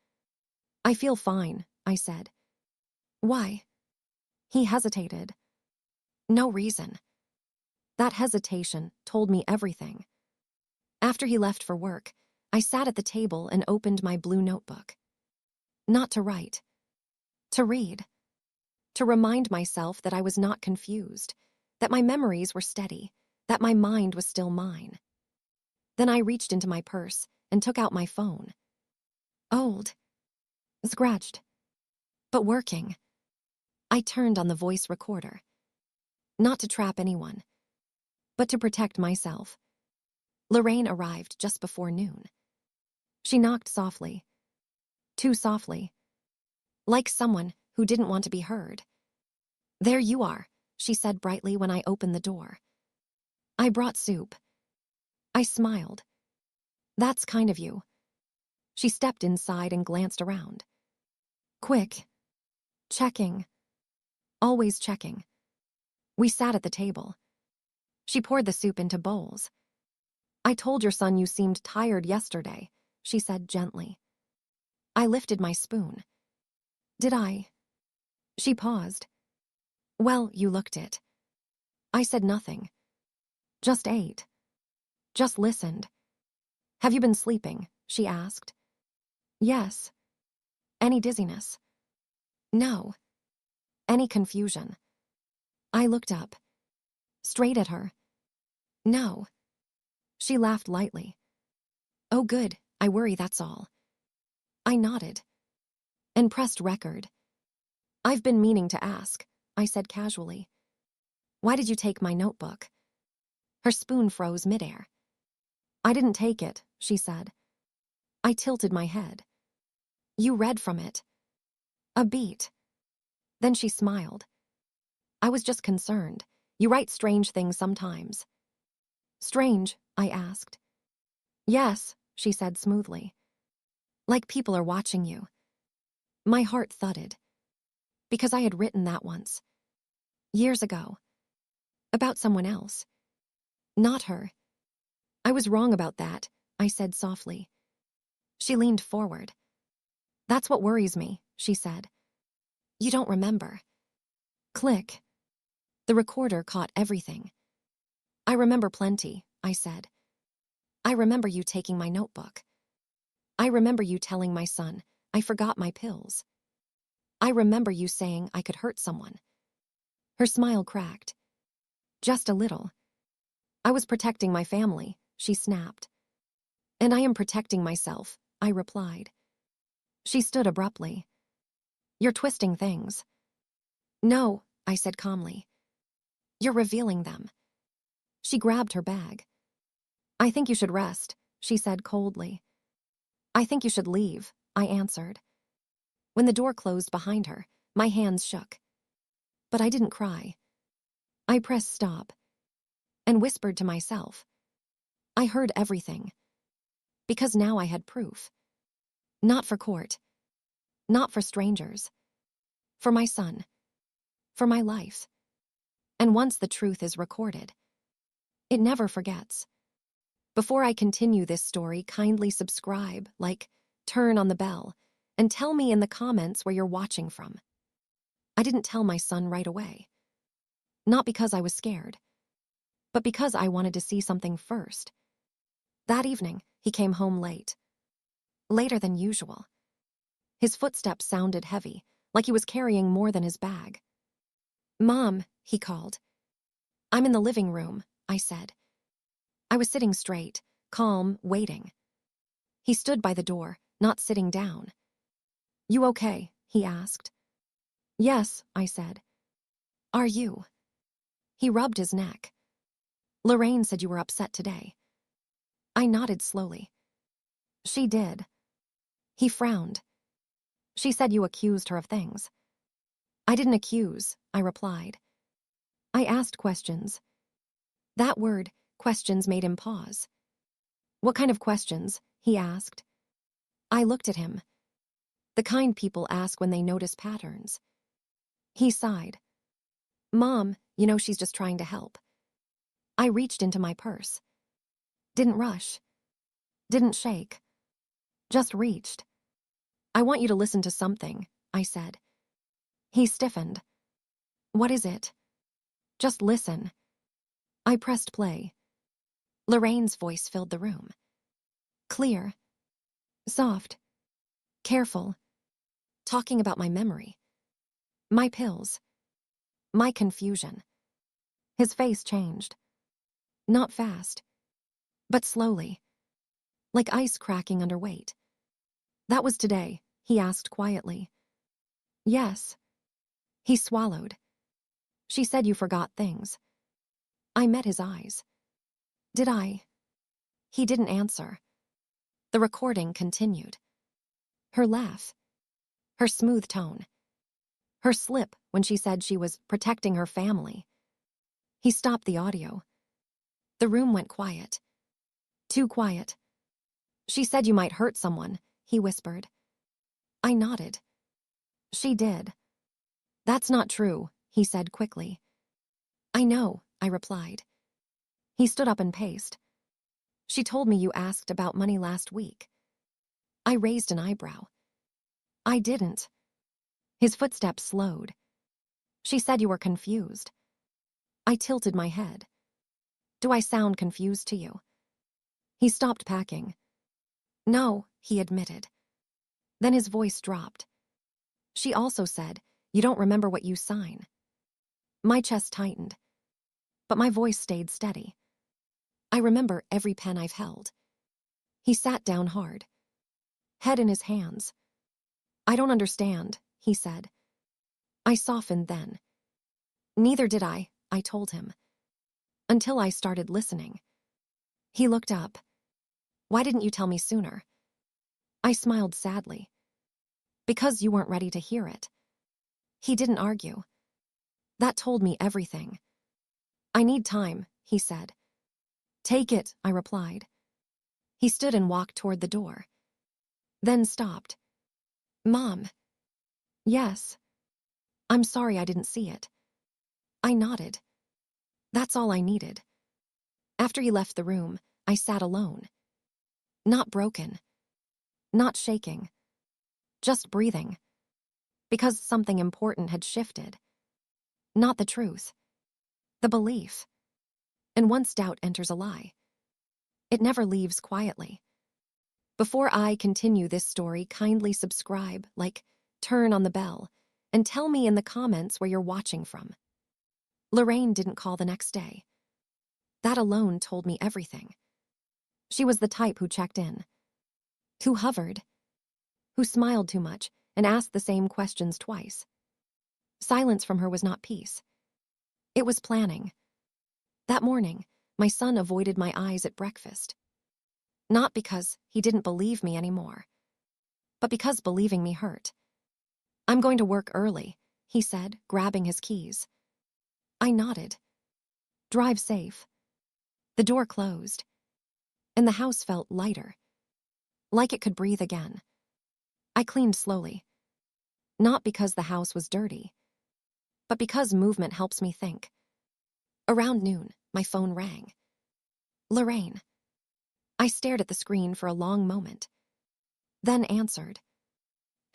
I feel fine, I said. Why? He hesitated. No reason. That hesitation told me everything. After he left for work, I sat at the table and opened my blue notebook. Not to write. To read. To remind myself that I was not confused, that my memories were steady, that my mind was still mine. Then I reached into my purse and took out my phone. Old. Scratched. But working. I turned on the voice recorder. Not to trap anyone, but to protect myself. Lorraine arrived just before noon. She knocked softly. Too softly. Like someone who didn't want to be heard. There you are, she said brightly when I opened the door. I brought soup. I smiled. That's kind of you. She stepped inside and glanced around. Quick. Checking. Always checking. We sat at the table. She poured the soup into bowls. I told your son you seemed tired yesterday, she said gently. I lifted my spoon. Did I? She paused. Well, you looked it. I said nothing. Just ate. Just listened. Have you been sleeping? She asked. Yes. Any dizziness? No. Any confusion? I looked up. Straight at her. No. She laughed lightly. Oh good, I worry, that's all. I nodded. And pressed record. I've been meaning to ask, I said casually. Why did you take my notebook? Her spoon froze midair. I didn't take it, she said. I tilted my head. You read from it. A beat. Then she smiled. I was just concerned. You write strange things sometimes. Strange? I asked. Yes, she said smoothly. Like people are watching you. My heart thudded. Because I had written that once. Years ago. About someone else. Not her. I was wrong about that, I said softly. She leaned forward. That's what worries me, she said. You don't remember. Click. The recorder caught everything. I remember plenty, I said. I remember you taking my notebook. I remember you telling my son I forgot my pills. I remember you saying I could hurt someone. Her smile cracked. Just a little. I was protecting my family, she snapped. And I am protecting myself, I replied. She stood abruptly. You're twisting things. No, I said calmly. You're revealing them. She grabbed her bag. I think you should rest, she said coldly. I think you should leave, I answered. When the door closed behind her, my hands shook. But I didn't cry. I pressed stop and whispered to myself. I heard everything. Because now I had proof. Not for court. Not for strangers. For my son. For my life. And once the truth is recorded, it never forgets. Before I continue this story, kindly subscribe, like, turn on the bell, and tell me in the comments where you're watching from. I didn't tell my son right away. Not because I was scared, but because I wanted to see something first. That evening, he came home late. Later than usual. His footsteps sounded heavy, like he was carrying more than his bag. Mom, he called. I'm in the living room, I said. I was sitting straight, calm, waiting. He stood by the door, not sitting down. You okay? He asked. Yes, I said. Are you? He rubbed his neck. Lorraine said you were upset today. I nodded slowly. She did. He frowned. She said you accused her of things. I didn't accuse, I replied. I asked questions. That word, questions, made him pause. What kind of questions? He asked. I looked at him. The kind people ask when they notice patterns. He sighed. Mom, you know she's just trying to help. I reached into my purse. Didn't rush. Didn't shake. Just reached. I want you to listen to something, I said. He stiffened. What is it? Just listen. I pressed play. Lorraine's voice filled the room. Clear. Soft. Careful. Talking about my memory. My pills. My confusion. His face changed. Not fast. But slowly. Like ice cracking under weight. That was today, he asked quietly. Yes. He swallowed. She said you forgot things. I met his eyes. Did I? He didn't answer. The recording continued. Her laugh. Her smooth tone. Her slip when she said she was protecting her family. He stopped the audio. The room went quiet. Too quiet. She said you might hurt someone, he whispered. I nodded. She did. That's not true, he said quickly. I know, I replied. He stood up and paced. She told me you asked about money last week. I raised an eyebrow. I didn't. His footsteps slowed. She said you were confused. I tilted my head. Do I sound confused to you? He stopped packing. No, he admitted. Then his voice dropped. She also said, you don't remember what you sign. My chest tightened. But my voice stayed steady. I remember every pen I've held. He sat down hard. Head in his hands. I don't understand, he said. I softened then. Neither did I told him. Until I started listening. He looked up. Why didn't you tell me sooner? I smiled sadly. Because you weren't ready to hear it. He didn't argue. That told me everything. I need time, he said. Take it, I replied. He stood and walked toward the door. Then stopped. Mom. Yes. I'm sorry I didn't see it. I nodded. That's all I needed. After he left the room, I sat alone. Not broken. Not shaking. Just breathing. Because something important had shifted. Not the truth. The belief. And once doubt enters a lie, it never leaves quietly. Before I continue this story, kindly subscribe, like, turn on the bell, and tell me in the comments where you're watching from. Lorraine didn't call the next day. That alone told me everything. She was the type who checked in, who hovered, who smiled too much and asked the same questions twice. Silence from her was not peace. It was planning. That morning, my son avoided my eyes at breakfast. Not because he didn't believe me anymore, but because believing me hurt. I'm going to work early, he said, grabbing his keys. I nodded. Drive safe. The door closed, and the house felt lighter, like it could breathe again. I cleaned slowly. Not because the house was dirty, but because movement helps me think. Around noon, my phone rang. Lorraine. I stared at the screen for a long moment, then answered.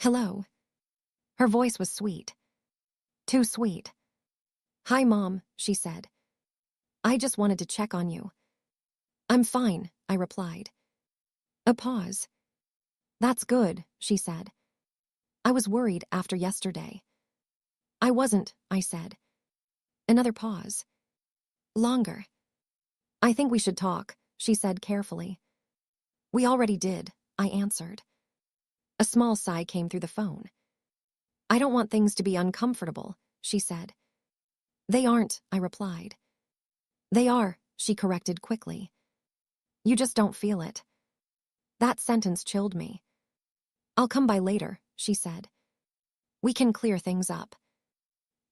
Hello. Her voice was sweet. Too sweet. Hi, Mom, she said. I just wanted to check on you. I'm fine, I replied. A pause. That's good, she said. I was worried after yesterday. I wasn't, I said. Another pause. Longer. I think we should talk, she said carefully. We already did, I answered. A small sigh came through the phone. I don't want things to be uncomfortable, she said. They aren't, I replied. They are, she corrected quickly. You just don't feel it. That sentence chilled me. I'll come by later, she said. We can clear things up.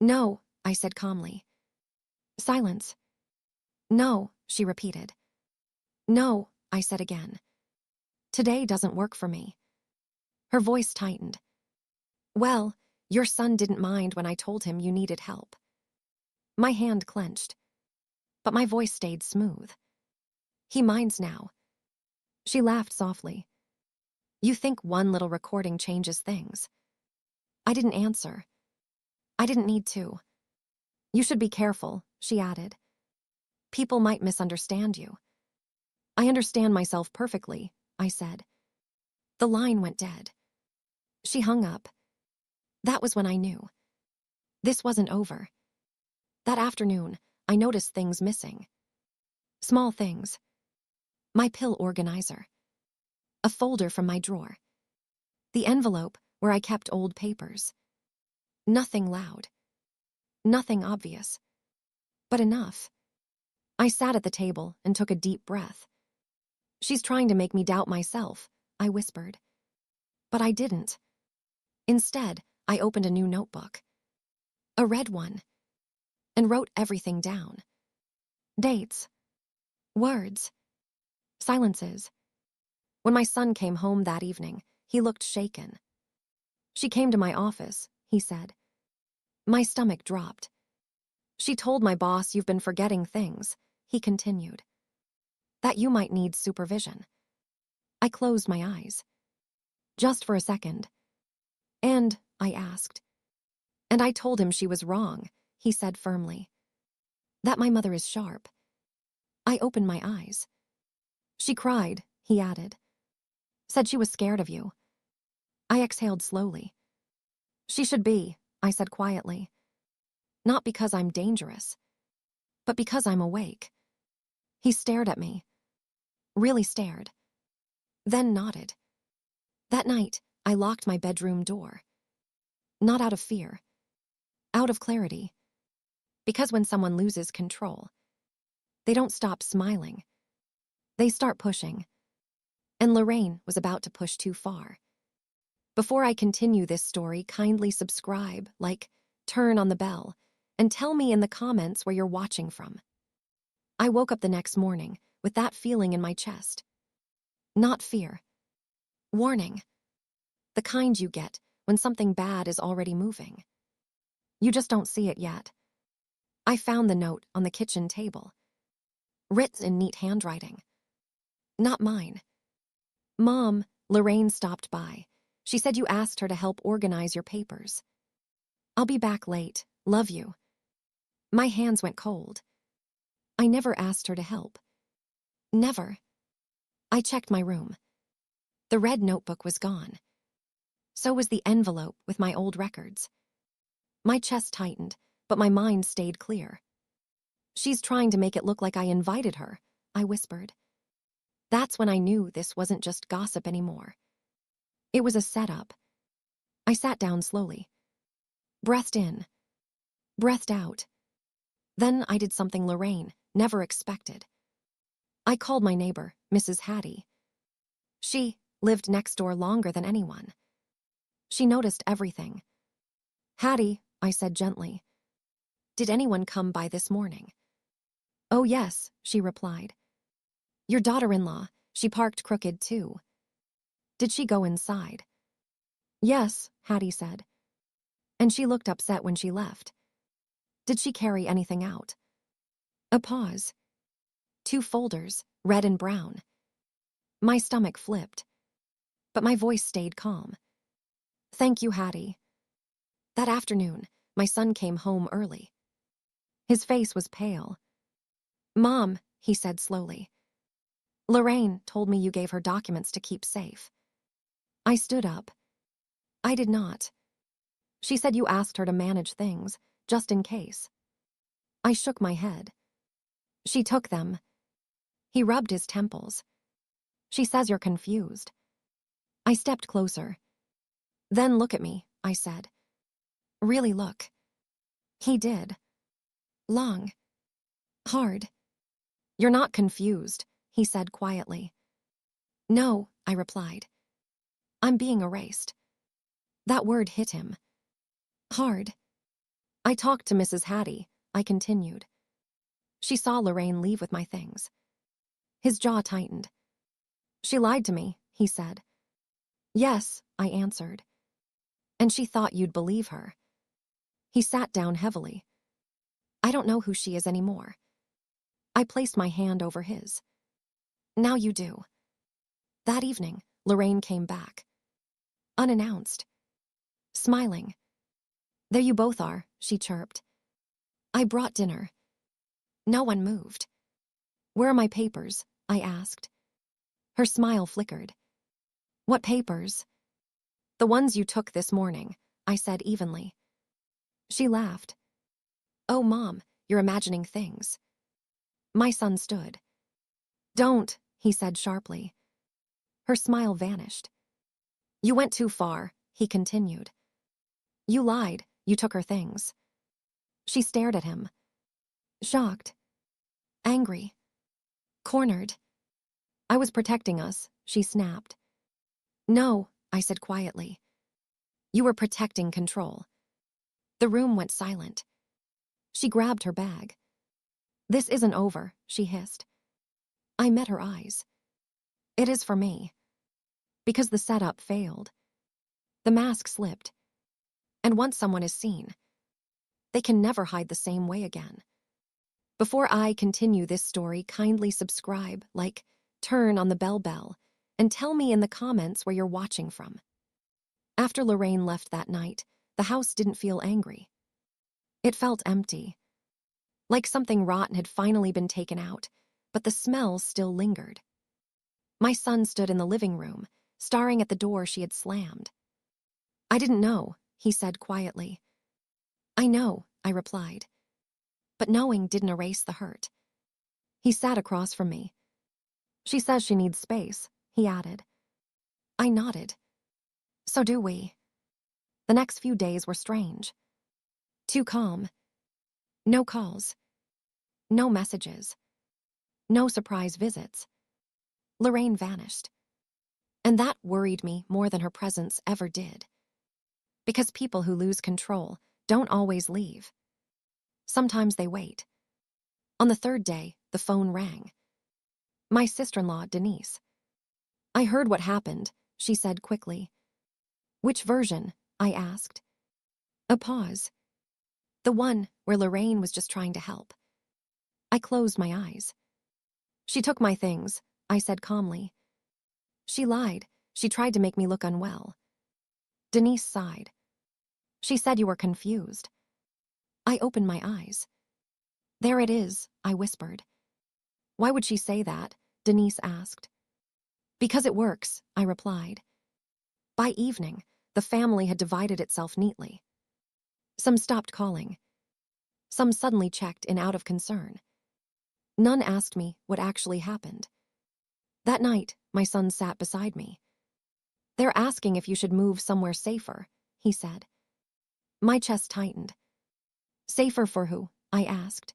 No, I said calmly. Silence. No, she repeated. No, I said again. Today doesn't work for me. Her voice tightened. Well, your son didn't mind when I told him you needed help. My hand clenched, but my voice stayed smooth. He minds now. She laughed softly. You think one little recording changes things. I didn't answer. I didn't need to. You should be careful, she added. People might misunderstand you. I understand myself perfectly, I said. The line went dead. She hung up. That was when I knew. This wasn't over. That afternoon, I noticed things missing. Small things. My pill organizer. A folder from my drawer. The envelope where I kept old papers. Nothing loud. Nothing obvious. But enough. I sat at the table and took a deep breath. She's trying to make me doubt myself, I whispered. But I didn't. Instead, I opened a new notebook. A red one. And wrote everything down. Dates. Words. Silences. When my son came home that evening, he looked shaken. She came to my office, he said. My stomach dropped. She told my boss you've been forgetting things, he continued. That you might need supervision. I closed my eyes. Just for a second. And, I asked. And I told him she was wrong, he said firmly. That my mother is sharp. I opened my eyes. She cried, he added. Said she was scared of you. I exhaled slowly. She should be, I said quietly. Not because I'm dangerous, but because I'm awake. He stared at me. Really stared. Then nodded. That night, I locked my bedroom door. Not out of fear. Out of clarity. Because when someone loses control, they don't stop smiling. They start pushing. And Lorraine was about to push too far. Before I continue this story, kindly subscribe, like, turn on the bell, and tell me in the comments where you're watching from. I woke up the next morning with that feeling in my chest. Not fear. Warning. The kind you get when something bad is already moving. You just don't see it yet. I found the note on the kitchen table, written in neat handwriting. Not mine. Mom, Lorraine stopped by. She said you asked her to help organize your papers. I'll be back late. Love you. My hands went cold. I never asked her to help. Never. I checked my room. The red notebook was gone. So was the envelope with my old records. My chest tightened, but my mind stayed clear. She's trying to make it look like I invited her, I whispered. That's when I knew this wasn't just gossip anymore. It was a setup. I sat down slowly. Breathed in. Breathed out. Then I did something Lorraine never expected. I called my neighbor, Mrs. Hattie. She lived next door longer than anyone. She noticed everything. Hattie, I said gently, did anyone come by this morning? Oh yes, she replied. Your daughter-in-law, she parked crooked too. Did she go inside? Yes, Hattie said. And she looked upset when she left. Did she carry anything out? A pause. 2 folders, red and brown. My stomach flipped, but my voice stayed calm. Thank you, Hattie. That afternoon, my son came home early. His face was pale. Mom, he said slowly. Lorraine told me you gave her documents to keep safe. I stood up. I did not. She said you asked her to manage things, just in case. I shook my head. She took them. He rubbed his temples. She says you're confused. I stepped closer. Then look at me, I said. Really look. He did. Long. Hard. You're not confused, he said quietly. No, I replied. I'm being erased. That word hit him. Hard. I talked to Mrs. Hattie, I continued. She saw Lorraine leave with my things. His jaw tightened. She lied to me, he said. Yes, I answered. And she thought you'd believe her. He sat down heavily. I don't know who she is anymore. I placed my hand over his. Now you do. That evening, Lorraine came back. Unannounced. Smiling. There you both are, she chirped. I brought dinner. No one moved. Where are my papers? I asked. Her smile flickered. What papers? The ones you took this morning, I said evenly. She laughed. Oh, Mom, you're imagining things. My son stood. Don't, he said sharply. Her smile vanished. You went too far, he continued. You lied, you took her things. She stared at him. Shocked. Angry. Cornered. I was protecting us, she snapped. No, I said quietly. You were protecting control. The room went silent. She grabbed her bag. This isn't over, she hissed. I met her eyes. It is for me. Because the setup failed. The mask slipped. And once someone is seen, they can never hide the same way again. Before I continue this story, kindly subscribe, like, turn on the bell, and tell me in the comments where you're watching from. After Lorraine left that night, the house didn't feel angry. It felt empty. Like something rotten had finally been taken out, but the smell still lingered. My son stood in the living room, staring at the door she had slammed. I didn't know, he said quietly. I know, I replied. But knowing didn't erase the hurt. He sat across from me. She says she needs space, he added. I nodded. So do we. The next few days were strange. Too calm. No calls. No messages. No surprise visits. Lorraine vanished. And that worried me more than her presence ever did. Because people who lose control don't always leave. Sometimes they wait. On the 3rd day, the phone rang. My sister-in-law, Denise. I heard what happened, she said quickly. Which version? I asked. A pause. The one where Lorraine was just trying to help. I closed my eyes. She took my things, I said calmly. She lied. She tried to make me look unwell. Denise sighed. She said you were confused. I opened my eyes. There it is, I whispered. Why would she say that? Denise asked. Because it works, I replied. By evening, the family had divided itself neatly. Some stopped calling. Some suddenly checked in out of concern. None asked me what actually happened. That night, my son sat beside me. They're asking if you should move somewhere safer, he said. My chest tightened. Safer for who? I asked.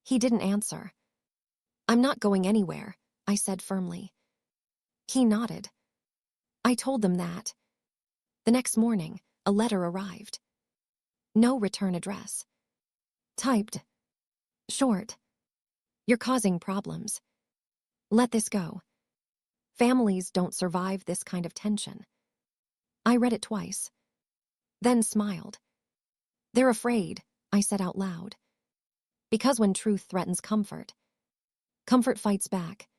He didn't answer. I'm not going anywhere, I said firmly. He nodded. I told them that. The next morning, a letter arrived. No return address. Typed. Short. You're causing problems. Let this go. Families don't survive this kind of tension. I read it twice. Then smiled. They're afraid, I said out loud. Because when truth threatens comfort, comfort fights back.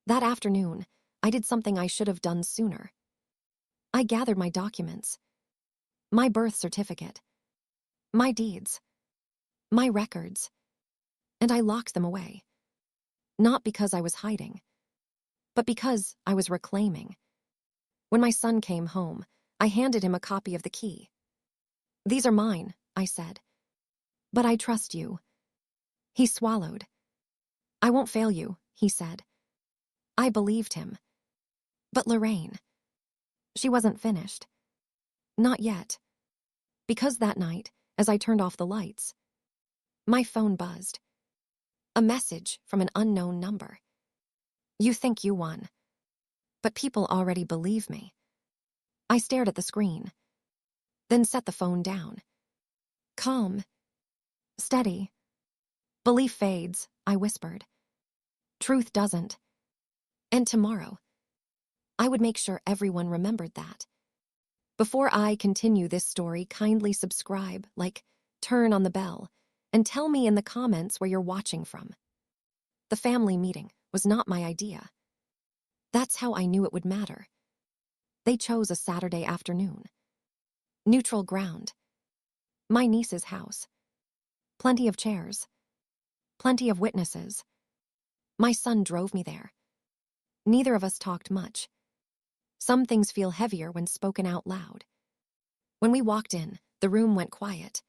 That afternoon, I did something I should have done sooner. I gathered my documents. My birth certificate. My deeds. My records. And I locked them away. Not because I was hiding, but because I was reclaiming. When my son came home, I handed him a copy of the key. These are mine, I said. But I trust you. He swallowed. I won't fail you, he said. I believed him. But Lorraine, she wasn't finished. Not yet. Because that night, as I turned off the lights, my phone buzzed. A message from an unknown number. You think you won. But people already believe me. I stared at the screen, then set the phone down. Calm. Steady. Belief fades, I whispered. Truth doesn't. And tomorrow, I would make sure everyone remembered that. Before I continue this story, kindly subscribe, like, turn on the bell, and tell me in the comments where you're watching from. The family meeting was not my idea. That's how I knew it would matter. They chose a Saturday afternoon. Neutral ground. My niece's house. Plenty of chairs. Plenty of witnesses. My son drove me there. Neither of us talked much. Some things feel heavier when spoken out loud. When we walked in, the room went quiet.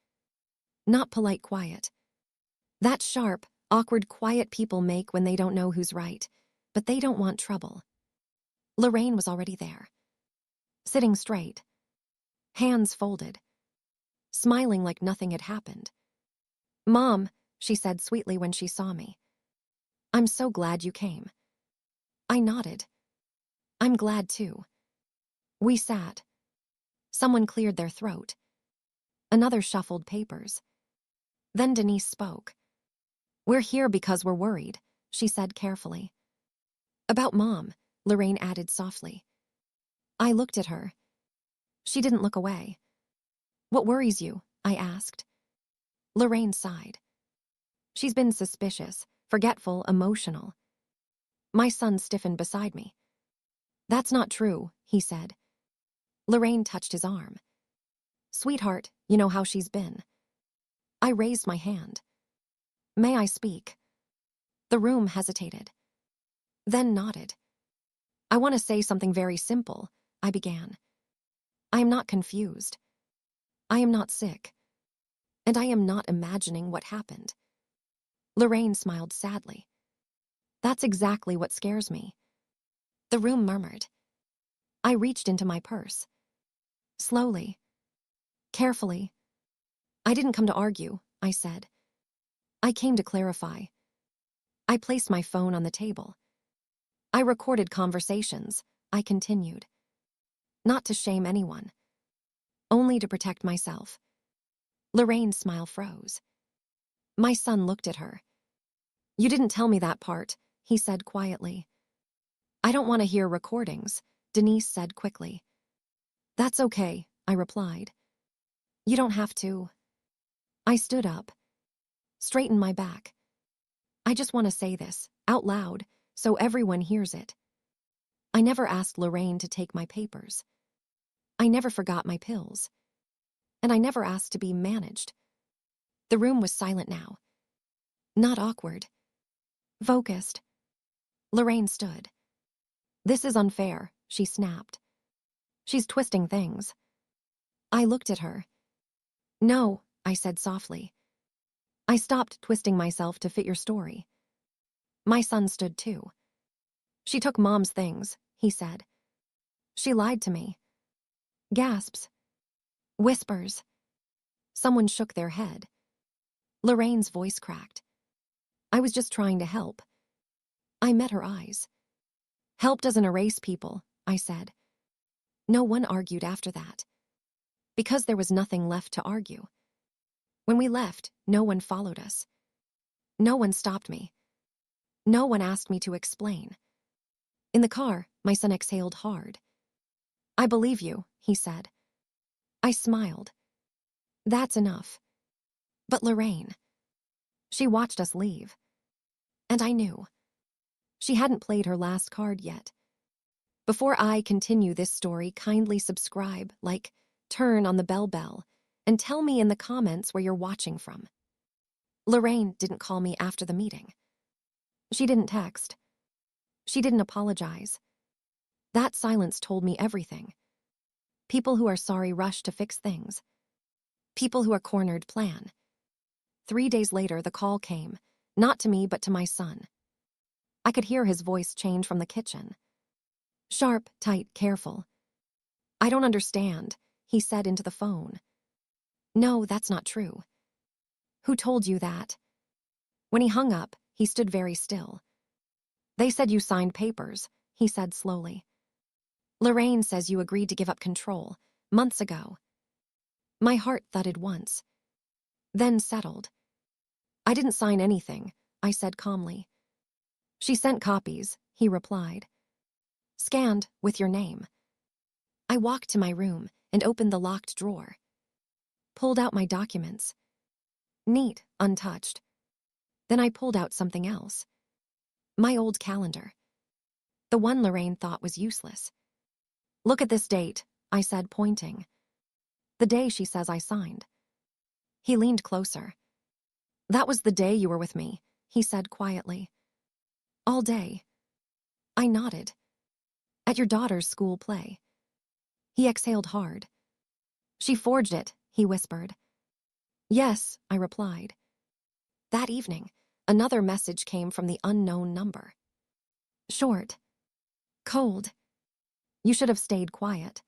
Not polite quiet. That sharp, awkward quiet people make when they don't know who's right, but they don't want trouble. Lorraine was already there. Sitting straight. Hands folded. Smiling like nothing had happened. Mom, she said sweetly when she saw me. I'm so glad you came. I nodded. I'm glad too. We sat. Someone cleared their throat. Another shuffled papers. Then Denise spoke. We're here because we're worried, she said carefully. About Mom, Lorraine added softly. I looked at her. She didn't look away. What worries you? I asked. Lorraine sighed. She's been suspicious, forgetful, emotional. My son stiffened beside me. That's not true, he said. Lorraine touched his arm. Sweetheart, you know how she's been. I raised my hand. May I speak? The room hesitated. Then nodded. I want to say something very simple, I began. I am not confused. I am not sick. And I am not imagining what happened. Lorraine smiled sadly. That's exactly what scares me. The room murmured. I reached into my purse. Slowly. Carefully. I didn't come to argue, I said. I came to clarify. I placed my phone on the table. I recorded conversations, I continued. Not to shame anyone. Only to protect myself. Lorraine's smile froze. My son looked at her. You didn't tell me that part, he said quietly. I don't want to hear recordings, Denise said quickly. That's okay, I replied. You don't have to. I stood up, straightened my back. I just want to say this, out loud, so everyone hears it. I never asked Lorraine to take my papers. I never forgot my pills. And I never asked to be managed. The room was silent now. Not awkward. Focused. Lorraine stood. This is unfair, she snapped. She's twisting things. I looked at her. No, I said softly. I stopped twisting myself to fit your story. My son stood too. She took Mom's things, he said. She lied to me. Gasps. Whispers. Someone shook their head. Lorraine's voice cracked. I was just trying to help. I met her eyes. Help doesn't erase people, I said. No one argued after that. Because there was nothing left to argue. When we left, no one followed us. No one stopped me. No one asked me to explain. In the car, my son exhaled hard. I believe you, he said. I smiled. That's enough. But Lorraine. She watched us leave. And I knew. She hadn't played her last card yet. Before I continue this story, kindly subscribe, like, turn on the bell, and tell me in the comments where you're watching from. Lorraine didn't call me after the meeting. She didn't text. She didn't apologize. That silence told me everything. People who are sorry rush to fix things. People who are cornered plan. 3 days later, the call came, not to me but to my son. I could hear his voice change from the kitchen. Sharp, tight, careful. I don't understand, he said into the phone. No, that's not true. Who told you that? When he hung up, he stood very still. They said you signed papers, he said slowly. Lorraine says you agreed to give up control, months ago. My heart thudded once. Then settled. I didn't sign anything, I said calmly. She sent copies, he replied. Scanned with your name. I walked to my room and opened the locked drawer. Pulled out my documents. Neat, untouched. Then I pulled out something else. My old calendar. The one Lorraine thought was useless. Look at this date, I said, pointing. The day she says I signed. He leaned closer. That was the day you were with me, he said quietly. All day. I nodded. At your daughter's school play. He exhaled hard. She forged it, he whispered. Yes, I replied. That evening, another message came from the unknown number. Short. Cold. You should have stayed quiet.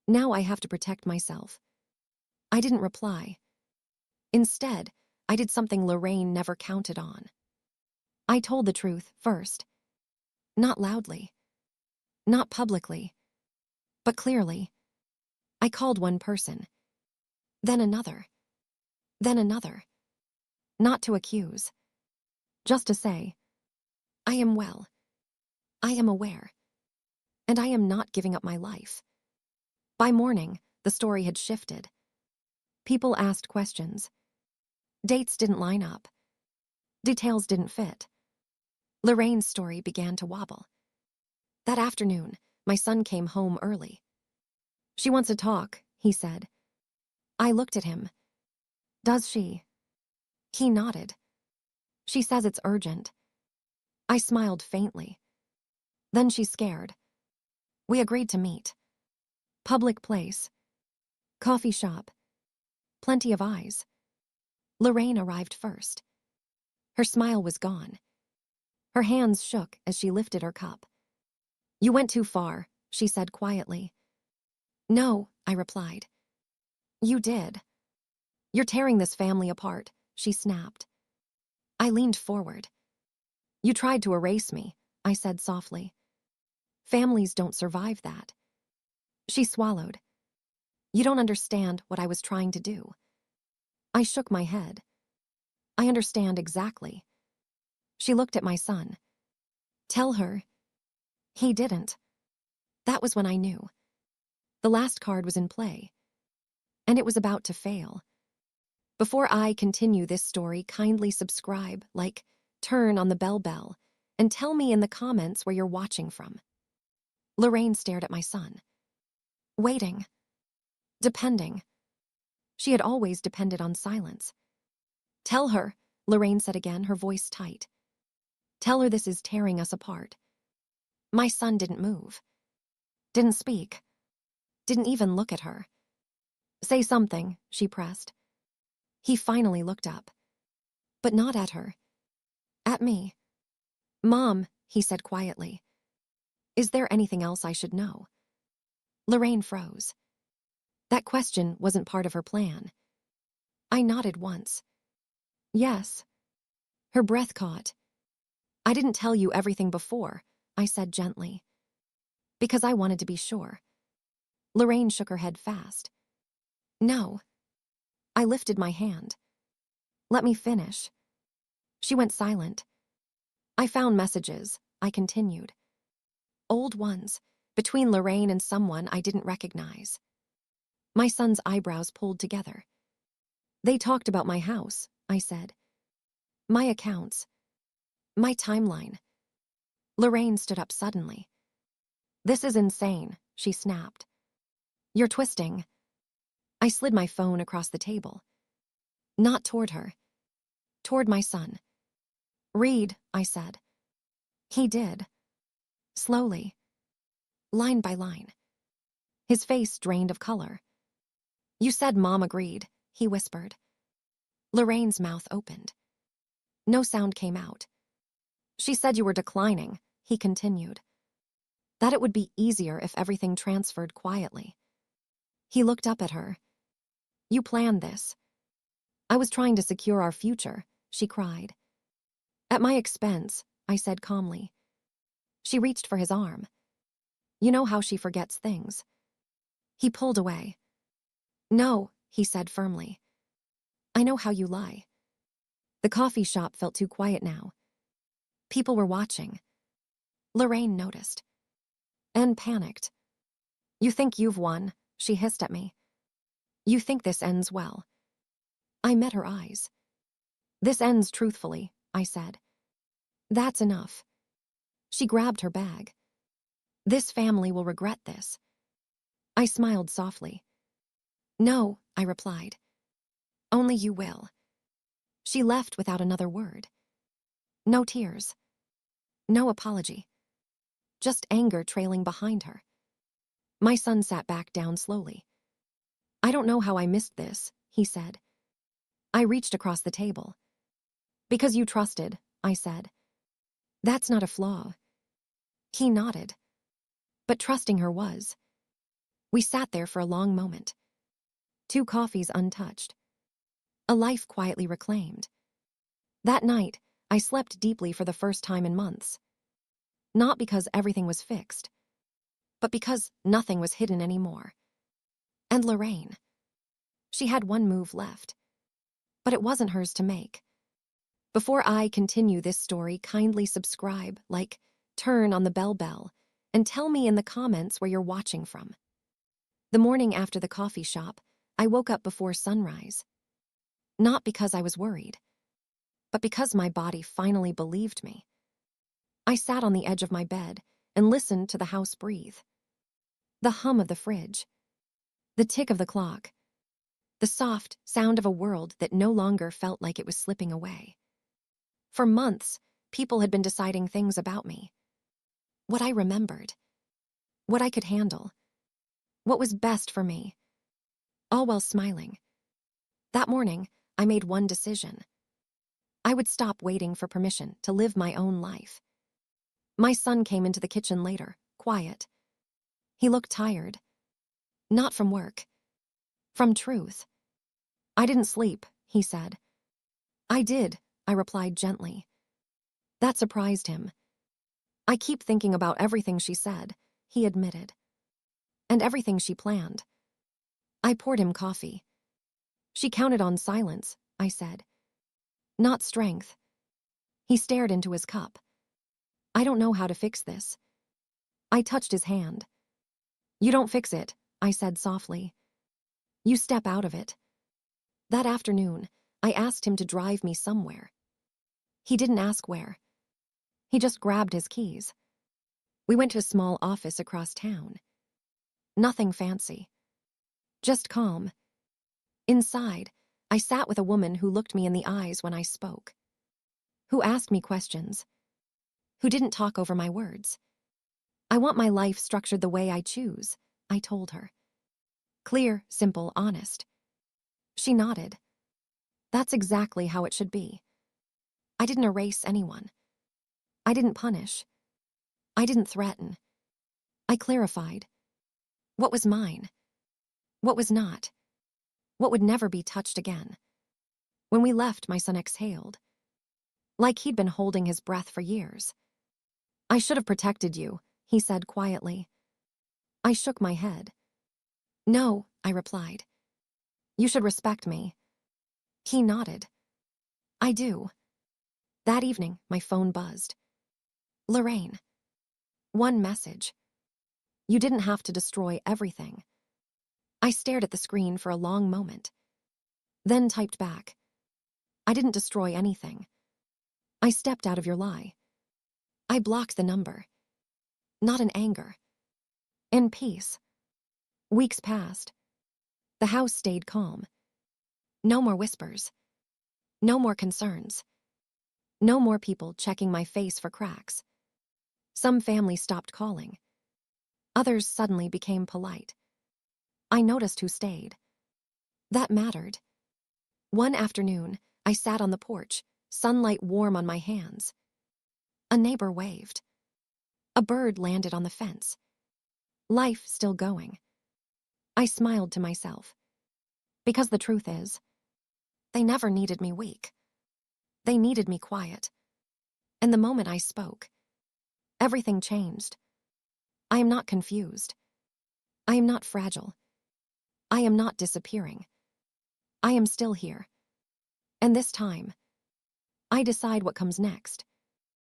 Now I have to protect myself. I didn't reply. Instead, I did something Lorraine never counted on. I told the truth first. Not loudly. Not publicly. But clearly. I called one person. Then another. Then another. Not to accuse. Just to say, I am well. I am aware. And I am not giving up my life. By morning, the story had shifted. People asked questions. Dates didn't line up. Details didn't fit. Lorraine's story began to wobble. That afternoon, my son came home early. She wants to talk, he said. I looked at him. Does she? He nodded. She says it's urgent. I smiled faintly. Then she's scared. We agreed to meet. Public place. Coffee shop. Plenty of eyes. Lorraine arrived first. Her smile was gone. Her hands shook as she lifted her cup. You went too far, she said quietly. No, I replied. You did. You're tearing this family apart, she snapped. I leaned forward. You tried to erase me, I said softly. Families don't survive that. She swallowed. You don't understand what I was trying to do. I shook my head. I understand exactly. She looked at my son. Tell her. He didn't. That was when I knew. The last card was in play. And it was about to fail. Before I continue this story, kindly subscribe, like, turn on the bell, and tell me in the comments where you're watching from. Lorraine stared at my son. Waiting. Depending. She had always depended on silence. Tell her, Lorraine said again, her voice tight. Tell her this is tearing us apart. My son didn't move. Didn't speak. Didn't even look at her. Say something, she pressed. He finally looked up. But not at her. At me. Mom, he said quietly. Is there anything else I should know? Lorraine froze. That question wasn't part of her plan. I nodded once. Yes. Her breath caught. I didn't tell you everything before, I said gently. Because I wanted to be sure. Lorraine shook her head fast. No. I lifted my hand. Let me finish. She went silent. I found messages, I continued. Old ones, between Lorraine and someone I didn't recognize. My son's eyebrows pulled together. They talked about my house, I said. My accounts. My timeline. Lorraine stood up suddenly. This is insane, she snapped. You're twisting. I slid my phone across the table. Not toward her. Toward my son. Read, I said. He did. Slowly. Line by line. His face drained of color. You said Mom agreed, he whispered. Lorraine's mouth opened. No sound came out. She said you were declining, he continued. That it would be easier if everything transferred quietly. He looked up at her. You planned this. I was trying to secure our future, she cried. At my expense, I said calmly. She reached for his arm. You know how she forgets things. He pulled away. No, he said firmly. I know how you lie. The coffee shop felt too quiet now. People were watching. Lorraine noticed. And panicked. You think you've won, she hissed at me. You think this ends well. I met her eyes. This ends truthfully, I said. That's enough. She grabbed her bag. This family will regret this. I smiled softly. No, I replied. Only you will. She left without another word. No tears. No apology. Just anger trailing behind her. My son sat back down slowly. I don't know how I missed this, he said. I reached across the table. Because you trusted, I said. That's not a flaw. He nodded. But trusting her was. We sat there for a long moment. 2 coffees untouched. A life quietly reclaimed. That night, I slept deeply for the first time in months. Not because everything was fixed, but because nothing was hidden anymore. And Lorraine. She had one move left. But it wasn't hers to make. Before I continue this story, kindly subscribe, like, turn on the bell, and tell me in the comments where you're watching from. The morning after the coffee shop, I woke up before sunrise. Not because I was worried, but because my body finally believed me. I sat on the edge of my bed and listened to the house breathe. The hum of the fridge. The tick of the clock. The soft sound of a world that no longer felt like it was slipping away. For months, people had been deciding things about me. What I remembered. What I could handle. What was best for me. All while smiling. That morning, I made one decision. I would stop waiting for permission to live my own life. My son came into the kitchen later, quiet. He looked tired. Not from work. From truth. I didn't sleep, he said. I did, I replied gently. That surprised him. I keep thinking about everything she said, he admitted. And everything she planned. I poured him coffee. She counted on silence, I said. Not strength. He stared into his cup. I don't know how to fix this. I touched his hand. You don't fix it, I said softly. You step out of it. That afternoon, I asked him to drive me somewhere. He didn't ask where. He just grabbed his keys. We went to a small office across town. Nothing fancy. Just calm. Inside, I sat with a woman who looked me in the eyes when I spoke. Who asked me questions. Who didn't talk over my words. I want my life structured the way I choose, I told her. Clear, simple, honest. She nodded. That's exactly how it should be. I didn't erase anyone. I didn't punish. I didn't threaten. I clarified. What was mine? What was not? What would never be touched again? When we left, my son exhaled. Like he'd been holding his breath for years. I should have protected you, he said quietly. I shook my head. No, I replied. You should respect me. He nodded. I do. That evening, my phone buzzed. Lorraine. One message. You didn't have to destroy everything. I stared at the screen for a long moment. Then typed back. I didn't destroy anything. I stepped out of your lie. I blocked the number. Not in anger. In peace. Weeks passed. The house stayed calm. No more whispers. No more concerns. No more people checking my face for cracks. Some families stopped calling. Others suddenly became polite. I noticed who stayed. That mattered. One afternoon, I sat on the porch, sunlight warm on my hands. A neighbor waved. A bird landed on the fence. Life still going. I smiled to myself. Because the truth is, they never needed me weak. They needed me quiet. And the moment I spoke, everything changed. I am not confused. I am not fragile. I am not disappearing. I am still here. And this time, I decide what comes next.